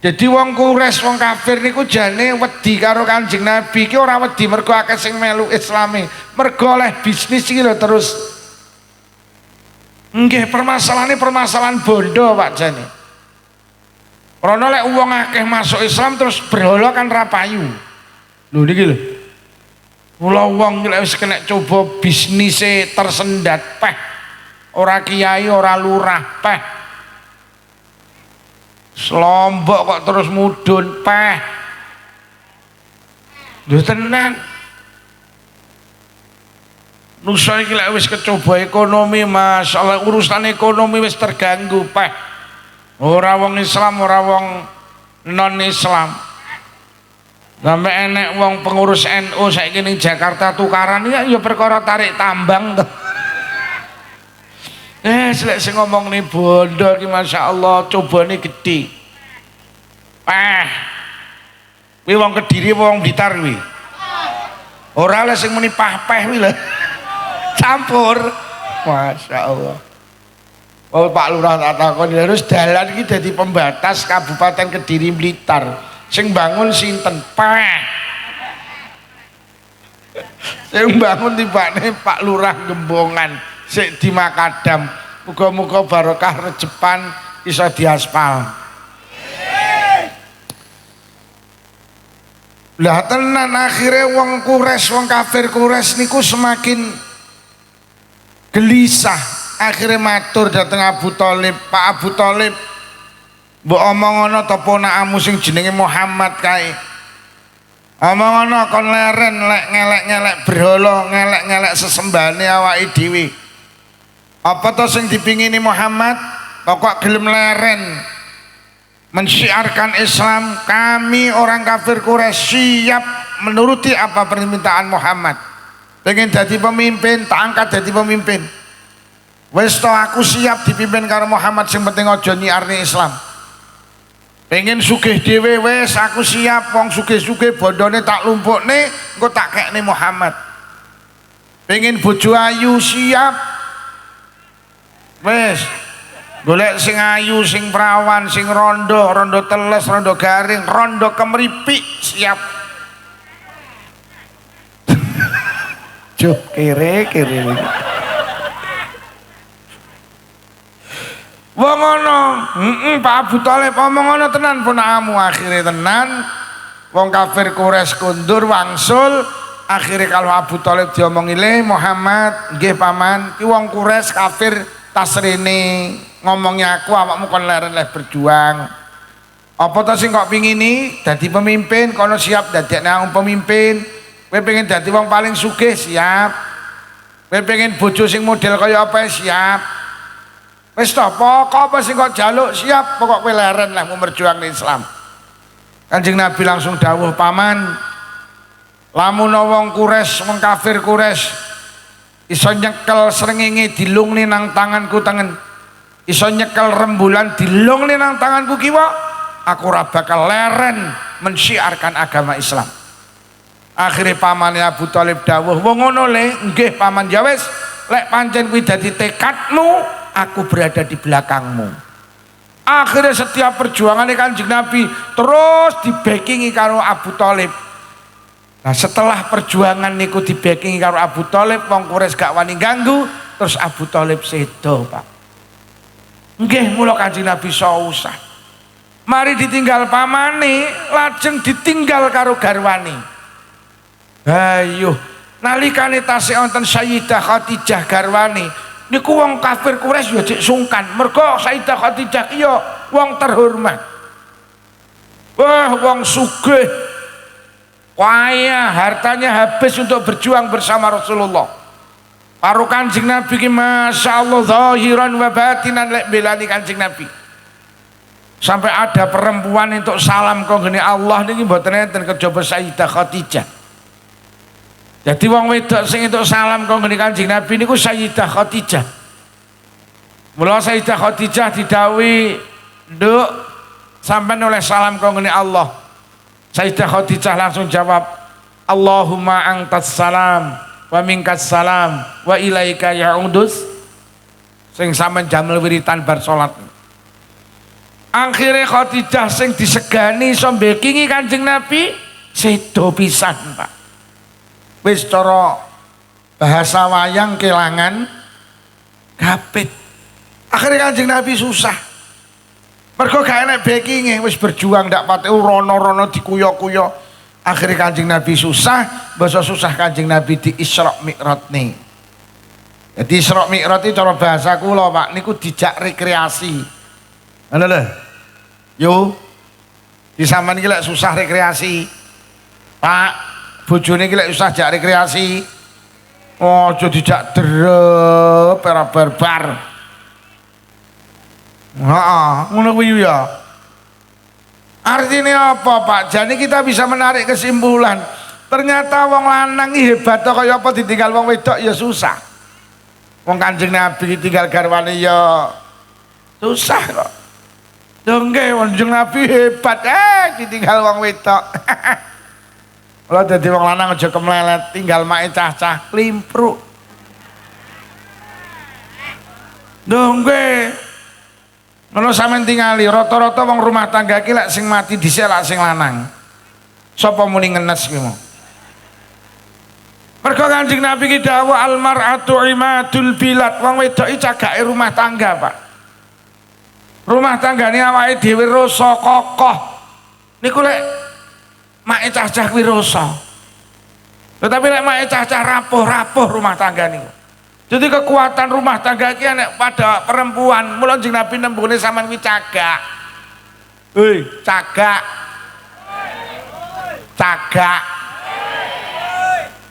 Jadi wong Quraisy, wong kafir niku jane wedi karo Kanjeng Nabi. Iki ora wedi mergo akeh sing melu Islame, mergo oleh bisnis iki lho terus. Nggih, permasalahan bondo Pak jane. Karena lek wong akeh masuk Islam terus berhala kan ra payu. Lho niki lho. Mula wong lek wis kena coba bisnise tersendat peh. Ora kiai, ora lurah peh. Lombok kok terus mudhun peh. Lho tenan. Nusa iki lek wis kecoba ekonomi, masalah urusan ekonomi wis terganggu peh. Ora wong Islam, ora wong non Islam. Sampai enek wong pengurus NU saiki ning Jakarta tukaran ya perkara tarik tambang to. Selek sing ngomong nih bondo iki masyaallah cobane gedhe. Kuwi wong Kediri wong Blitar kuwi. Ora lek sing muni pah-peh kuwi lho. Campur. Masyaallah. Oh Pak Lurah tak takon terus dalan iki dadi pembatas Kabupaten Kediri Blitar. Sing bangun sinten? Pak. Sing bangun tibane Pak Lurah Gembongan sik di Makadam. Muga-muga barokah rejepan iso diaspal. Lah tenan akhirnya wong Quraisy, wong kafir Quraisy niku semakin gelisah. Akhirnya matur dateng Abu Thalib, Pak Abu Thalib, mbok omongono ta ponakmu sing jenenge Muhammad kae. Omongono kon leren lek ngelek-ngelek berhala, ngelek-ngelek sesembahane awake dhewe. Apa to sing dipingini Muhammad? Kok gelem leren mensyiarkan Islam? Kami orang kafir Quraisy siap menuruti apa permintaan Muhammad. Pengen jadi pemimpin, tak angkat jadi pemimpin. Wes to aku siap dipimpin karo Muhammad, sing penting aja nyiarne Islam. Pengen sugih dhewe wes aku siap, wong sugih-sugih bondone tak lumpukne engko tak kekne Muhammad. Pengen bojo ayu siap. Wes golek sing ayu, sing perawan, sing rondo, rondo teles, rondo garing, rondo kemripik siap. Cuk kere. Wong ngono, Pak Abu Thalib omong ngono tenan ponakmu. Akhire tenan wong kafir Quraisy kundur wangsul. Akhire kalau Abu Thalib diomongi le Muhammad, nggih paman, ki wong Quraisy kafir tasrene ngomongnya aku awakmu kon leren leh berjuang. Apa to sing kok pingini dadi pemimpin, kono siap dadekne aku pemimpin. Kowe pengen dadi wong paling sugih siap. Kowe pengen bojo sing model kaya apa siap. Wis to pokok apa sing kok jaluk siap, pokok kowe leren lah mau berjuang di Islam. Kanjeng Nabi langsung dawuh, paman lamun wong Quraisy, wong kafir Quraisy iso nyekel srengenge dilungne nang tanganku tengen, iso nyekel rembulan dilungne nang tanganku kiwa, aku ora bakal leren mensyiarkan agama Islam. Akhirnya paman Abu Thalib dawuh, wong ngono le, nggih paman, ya wis lek pancen kuwi dadi tekadmu, aku berada di belakangmu. Akhirnya setiap perjuangan Kanjeng Nabi terus dibackingi karo Abu Thalib. Nah setelah perjuangan niku dibackingi karo Abu Thalib, wong Quraisy gak wani ganggu, terus Abu Thalib sedo, Pak. Nggih mula Kanjeng Nabi usah. Mari ditinggal pamane, lajeng ditinggal karo garwane. Ayo, nalikane tasih wonten Sayyidah Khadijah garwane, niku wong kafir Quraisy ya cek sungkan. Mergo Sayyidah Khadijah iya wong terhormat. Wah, wong sugih. Kaya hartanya habis untuk berjuang bersama Rasulullah. Karo Kanjeng Nabi ki masyaallah zahiran wa batinan lek belani Kanjeng Nabi. Sampai ada perempuan untuk salam konggene Allah niki mboten enten kejaba Sayyidah Khadijah. Jadi wong wedok sing entuk salam konggone Kanjeng Nabi niku Sayyidah Khadijah. Mula Sayyidah Khadijah didhawuhi, "Nduk, sampean oleh salam konggone Allah." Sayyidah Khadijah langsung jawab, "Allahumma antas salam wa minkas salam wa ilaika ya'udus." Sing sampean jamel wiritan bar salat. Akhire Khadijah sing disegani iso mbekingi Kanjeng Nabi sedo pisan, Pak. Wis cara bahasa wayang kelangan gapit. Akhirnya Kanjeng Nabi susah. Mergo gak enek backinge, wis berjuang ndak pate rono-rono dikuyo-kuyo. Akhirnya Kanjeng Nabi susah, basa susah Kanjeng Nabi di Isra Mi'raj nih. Jadi Isra Mi'raj itu cara bahasa kula, Pak, niku dijak rekreasi. Ngono lho. Yo. Di sampean iki lek susah rekreasi. Pak, bojone iki lek usah jak rekreasi. Aja dijak drep ora barbar. Heeh, ngono kuwi ya. Artinya apa, Pak? Jadi kita bisa menarik kesimpulan. Ternyata wong lanang iki hebat kaya apa ditinggal wong wedok ya susah. Wong Kanjeng Nabi ditinggal garwane ya susah kok. Lho nggih, Kanjeng Nabi hebat ditinggal wong wedok. Kalau jadi wong lanang aja kemlelet, tinggal mae cah-cah klimpruk. Lho nggih. Ngono sampean tingali rata-rata wong rumah tangga ki lek sing mati dhisik lak sing lanang. Sapa muni ngenes ki mau? Mergo Kanjeng Nabi ki dawuh al mar'atu imadul bilad, wong wedok iki cagake rumah tangga, Pak. Rumah tanggane awake dhewe rasa kokoh. Niku lek make cacah kuwi rasa. Tetapi lek make cacah rapuh-rapuh rumah tangga niku. Jadi kekuatan rumah tangga iki nek pada perempuan, mula Kanjeng Nabi nembune sampean kuwi cagak. Hei, cagak. Cagak.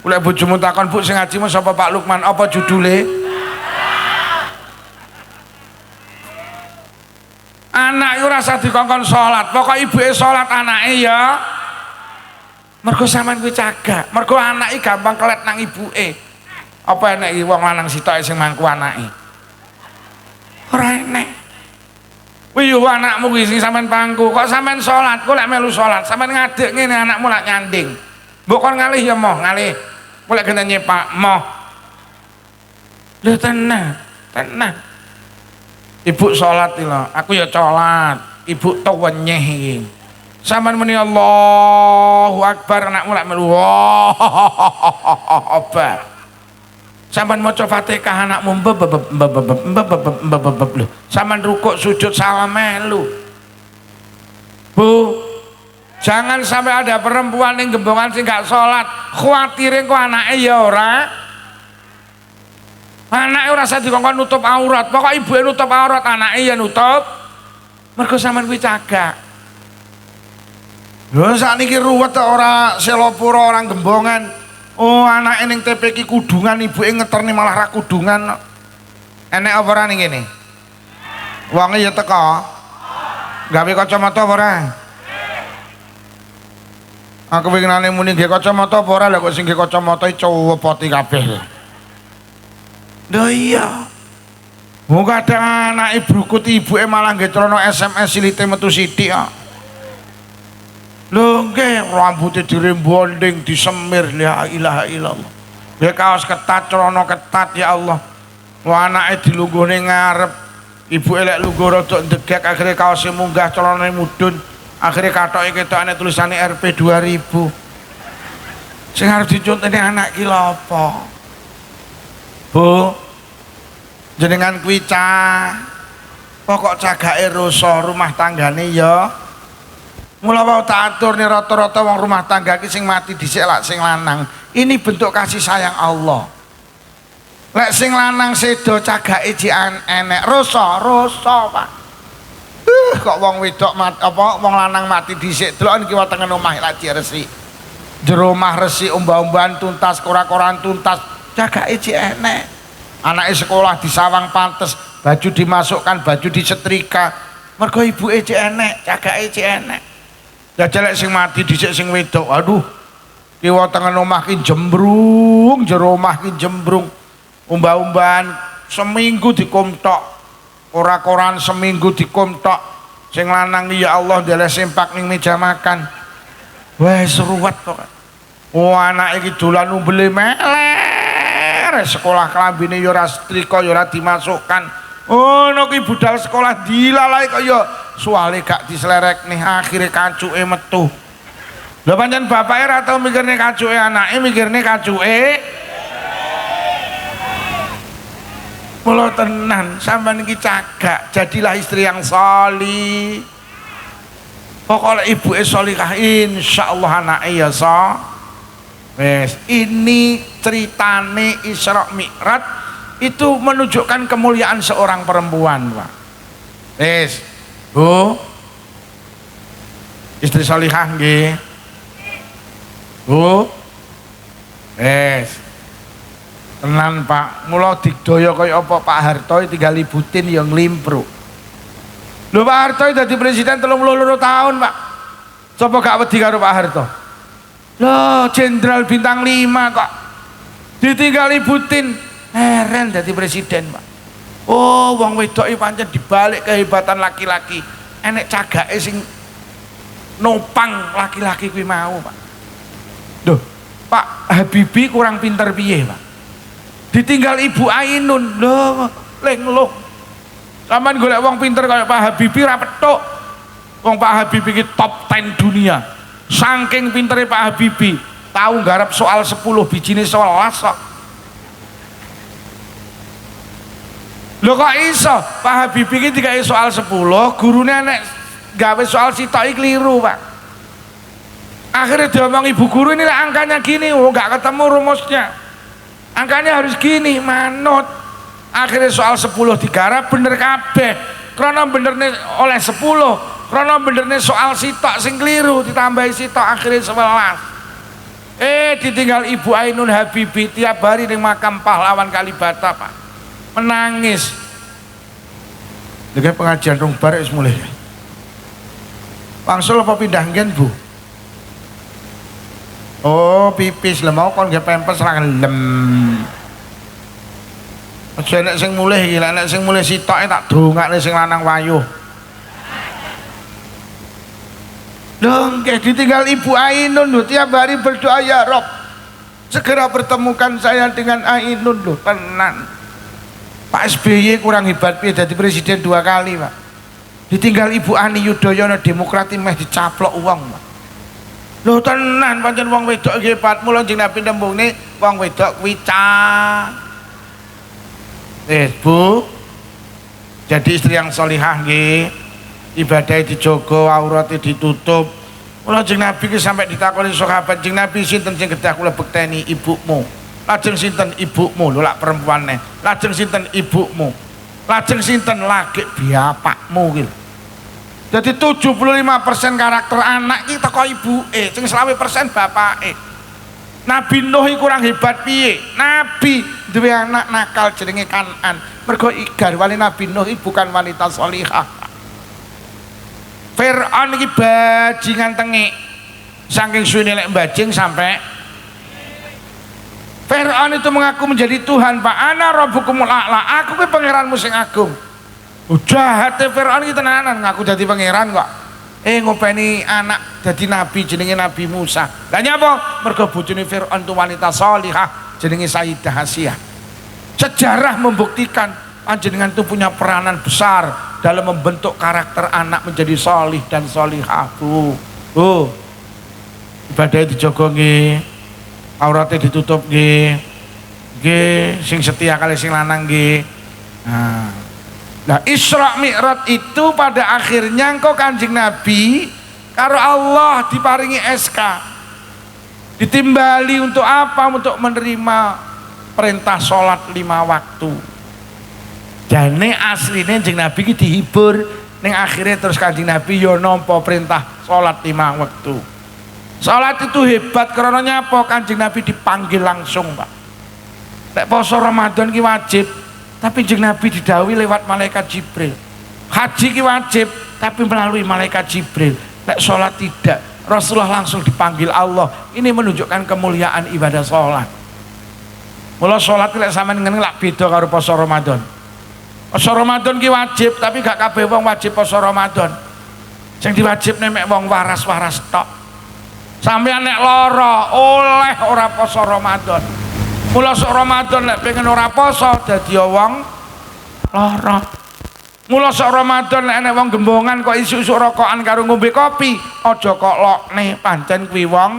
Kula bojomu takon, "Bu, sing ngaji sapa Pak Lukman? Apa judule?" Anak iku rasa dikongkon salat, pokok ibuke salat anake ya. Mergo sampean kuwi cagak, mergo anake gampang kelet nang ibuke. Apa enek iki wong lanang sitoke sing mangku anake? Ora enek. Kuwi yo anakmu kuwi sing sampean pangku, kok sampean salat, kok lek melu salat, sampean ngadeg ngene anakmu lak nyanding. Mbok kon ngalih ya moh, ngalih. Kok lek kena nyepak moh. Lho tenang, tenang. Ibu salat iki lho, aku ya salat. Ibu tok wenyeh iki. Sampeyan muni Allahu Akbar, anakmu lak melu. Akbar. Sampeyan maca Fatihah anakmu lho. Sampeyan rukuk sujud salam melu. Bu, jangan sampai ada perempuan yang gembongan sing gak salat, khawatirin kok anake ya ora. Anake ora usah dikongkon nutup aurat, pokok ibuke nutup aurat, anake ya nutup. Mergo sampean kuwi cagak. Lho sakniki ruwet ora selopura orang gembongan. Oh, anake ning TP ki kudungan, ibuke ngeterni malah ra kudungan. Enek apa ora ning kene? Wonge ya teko. Gawe kacamata apa ora? Aku winginane muni nggih kacamata apa ora, lha kok sing nggih kacamata iki cowopoti kabeh. Lho iya. Wong kadang anake brukut ibuke malah nggih celana SMS silite metu sithik kok. Lho nggih rambute dirembonding, disemir, la ilaha illallah. Nggih kaos ketat, celana ketat ya Allah. Wah anake dilungguhne ngarep. Ibuke lek lungguh rada ndegek akhire kaose munggah, celanane mudhun. Akhire katoke ketokane tulisane RP 2000. Sing arep dicontene anak ki lho apa? Bu, jenengan kuwi cah. Pokok cagake rasa rumah tanggane ya. Mula wae tak atur nih rata-rata wong rumah tangga ki sing mati dhisik lak sing lanang. Ini bentuk kasih sayang Allah. Lek sing lanang sedo cagake jian enek rasa, Pak. Kok wong wedok wong lanang mati dhisik delok niki wetenge omah lak resik. Jero omah resik umbah-umbahan tuntas, kora-koran tuntas, cagake ji enek. Anake sekolah disawang pantes, baju dimasukkan, baju disetrika. Mergo ibuke ji enek, cagake ji enek. Jajalek sing mati dhisik sing wedok, aduh kiwa tengen omah ki jembrung, jero omah ki jembrung, umbah-umbahan seminggu dikomtok, ora-koran seminggu dikomtok, sing lanang ya Allah ndele sempak ning meja makan, wes ruwet kok. Oh anak iki dolan umbele meler, sekolah kelambine ya ora setrika ya ora dimasukkan. Oh no ki budal sekolah dilalai kaya soale gak dislerek nih akhirnya kacuke metu. Lho pancen bapake ora tau mikirne kacuke anake, mikirne kacuke. Mula tenan sampean iki cagak, jadilah istri yang sholih. Pokoknya ibuke sholihah insyaallah anake ya so. Wes ini ceritane Isra Mi'raj itu menunjukkan kemuliaan seorang perempuan, Pak. Wes, Bu, istri sholihah nggih. Bu, wes, tenan Pak. Mula digdaya kaya apa Pak Harto tinggal libutin yang nglimpruk. Lho Pak Harto dadi presiden 32 tahun, Pak. Coba gak wedi karo Pak Harto? Loh, jenderal bintang 5 kok ditinggal libutin. Heran dadi presiden, Pak. Oh, wong wedok iki pancen dibalik kehebatan laki-laki. Enek cagake sing nopang laki-laki kuwi mau, Pak. Duh, Pak Habibie kurang pinter piye, Pak? Ditinggal Ibu Ainun. Loh, lenglung. Sampeyan golek wong pinter kaya Pak Habibie ra petuk. Wong Pak Habibie iki top 10 dunia. Saking pintere Pak Habibie, tahu nggarap soal 10 bijine 11 kok. Lho kok iso Pak Habibie iki dikai soal 10, gurune nek gawe soal sitok iki keliru, Pak. Akhirnya diomong ibu guru, ini lah angkanya gini, oh nggak ketemu rumusnya. Angkanya harus gini, manut. Akhirnya soal 10 digarap bener kabeh. Karena benernya oleh 10, karena benernya soal sitok sing keliru ditambahi sitok akhirnya 11. Ditinggal Ibu Ainun Habibie tiap hari di makam pahlawan Kalibata, Pak. Menangis. Dengan pengajian rong bar wis mulai. Wangsul apa pindah ngen, Bu? Oh, pipis lho mau kon nggih pempes ra gelem. Aja nek sing mulih iki, nek sing mulih sitoke tak dongakne sing lanang wayuh. Lho nggih ditinggal Ibu Ainun lho tiap hari berdoa ya Rob. Segera pertemukan saya dengan Ainun lho, tenan. Pak SBY kurang hebat piye dadi presiden 2 kali, Pak. Ditinggal Ibu Ani Yudhoyono Demokrat meh dicaplok uang, Pak. Lho tenan pancen wong wedok nggih hebat, mula jeneng Nabi tembungne wong wedok kuwi Bu. Jadi istri yang sholihah nggih, ibadahnya dijogo, auratnya ditutup. Mula jeneng Nabi ki sampai ditakoni sahabat, jeneng Nabi sinten sing kedah kula bekteni? Ibumu. Lajeng sinten? Ibumu. Lho lak perempuane. Lajeng sinten? Ibumu. Lajeng sinten? Lagi bapakmu ki. Jadi 75% karakter anak iki teko ibuke, sing 20% bapake. Nabi Nuh kurang hebat piye? Nabi duwe anak nakal jenenge Kanan. Mergo garwane Nabi Nuh bukan wanita sholihah. Fir'aun iki bajingan tengik. Saking suwene lek bajing sampai Fir'aun itu mengaku menjadi Tuhan, Pak. Ana rabbukumul a'la. Aku ki pangeranmu sing agung. Jahatnya Fir'aun itu tenanan ngaku jadi pangeran kok. Ngopeni anak jadi nabi jenenge Nabi Musa. Lah nyapa? Mergo bojone Fir'aun itu wanita sholihah jenenge Sayyidah Asyah. Sejarah membuktikan panjenengan itu punya peranan besar dalam membentuk karakter anak menjadi sholih dan sholihah, Bu. Ibadahnya dijogo nggih, auratnya ditutup nggih. Nggih, sing setia kali sing lanang nggih. Nah Isra Mi'raj itu pada akhirnya engkau Kanjeng Nabi karo Allah diparingi SK, ditimbali untuk apa? Untuk menerima perintah sholat 5 waktu. Jane aslinya Kanjeng Nabi ki dihibur, ning akhirnya terus Kanjeng Nabi yo nampa perintah sholat 5 waktu. Sholat itu hebat karena nyapa? Kanjeng Nabi dipanggil langsung, Pak. Nek poso Ramadan ki wajib, tapi Kanjeng Nabi didhawuhi lewat malaikat Jibril. Haji ki wajib, tapi melalui malaikat Jibril. Nek sholat tidak, Rasulullah langsung dipanggil Allah. Ini menunjukkan kemuliaan ibadah sholat. Mula sholat lek sampean ngene lak beda karo poso Ramadan. Poso Ramadan ki wajib, tapi gak kabeh wong wajib poso Ramadan. Sing diwajibne mek wong waras-waras tok. Sampeyan nek lara oleh ora poso Ramadan. Mula sok Ramadan nek pengen ora poso dadi wong lara. Mula sok Ramadan nek enek wong gembongan kok isuk-isuk rokokan karo ngombe kopi, aja kok lokne pancen kuwi wong.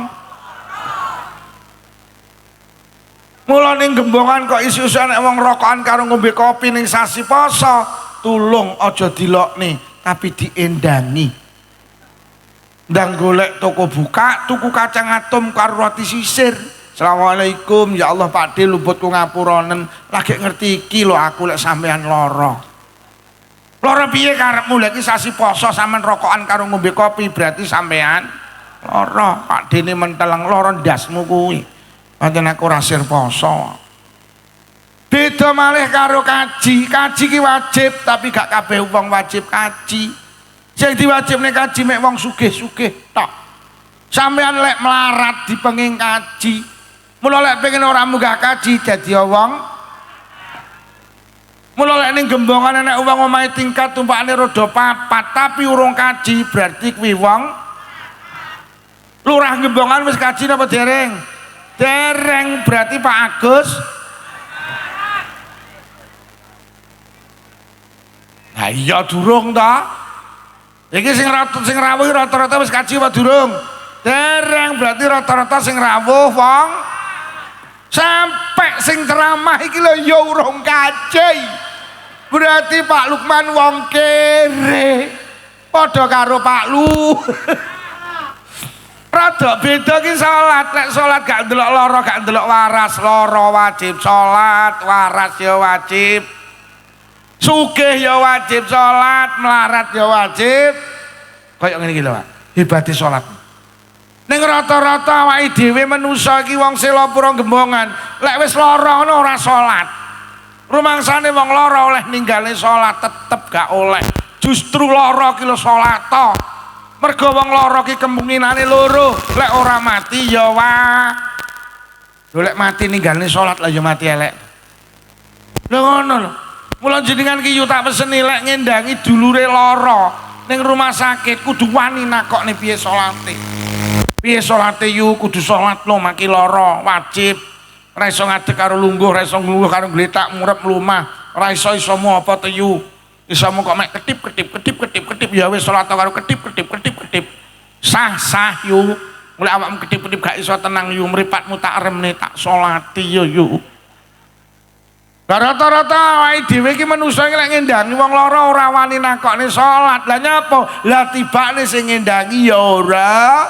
Mula ning gembongan kok isuk-isuk enek wong rokokan karo ngombe kopi ning sasi poso, tulung aja dilokne tapi diendangi. Ndang golek toko buka, tuku kacang atom karo roti sisir. Assalamualaikum, ya Allah Pak De luputku ngapuronen, lagi ngerti iki lho aku lek sampean lara. Lara piye karepmu lek iki sasi poso sampean rokokan karo ngombe kopi berarti sampean lara. Pak Dene menteleng lara ndasmu kuwi. Pancen aku ora sir poso. Beda malih karo kaji. Kaji ki wajib tapi gak kabeh wong wajib kaji. Sing diwajibne kaji mek wong sugih-sugih tok. Sampean lek melarat dipenging kaji. Mula lek pengen ora munggah kaji dadi wong. Mula lek ning gembongan enek wong omahe tingkat tumpakane roda 4 tapi urung kaji berarti kuwi wong. Lurah gembongan wis kaji napa dereng? Dereng berarti Pak Agus. Ha iya durung ta. Iki sing rawuh rata-rata wis kaji apa durung? Dereng, berarti rata-rata sing rawuh wong sampai sing ceramah iki lho ya urung kaji. Berarti Pak Lukman wong kere. Padha karo Pak Lu. Rada beda ki salat. Nek salat gak ndelok lara, gak ndelok waras. Lara wajib salat, waras ya wajib. Sugih ya wajib salat, melarat ya wajib. Kayak ngene iki lho, Pak. Hebate salat. Ning rata-rata awake dhewe manusa iki wong selapura gembongan, lek wis lara ngono ora salat. Rumangsane wong lara oleh ninggale salat tetep gak oleh. Justru lara ki lho salat to. Mergo wong lara ki kemungkinane loro, lek ora mati ya wae. Lho lek mati ninggale salat lah ya mati elek. Lho ngono lho. Mula jenengan ki yo tak peseni lek ngendangi dulure lara ning rumah sakit kudu wani nakokne piye salate. Piye salate yu kudu salat lho maki lara wajib. Ora iso ngadeg karo lungguh, ora iso nglungguh karo gletak murep mlumah, ora iso apa to yu. Iso kok mek ketip ya wis salat karo ketip. Sah yu. Mulai awakmu ketip gak iso tenang yu, mripatmu tak remne tak salati yu. Rata-rata awake dhewe iki manusa iki lek ngendangi wong lara ora wani nakokne salat. Lah nyapa? Lah tibane sing ngendangi ya ora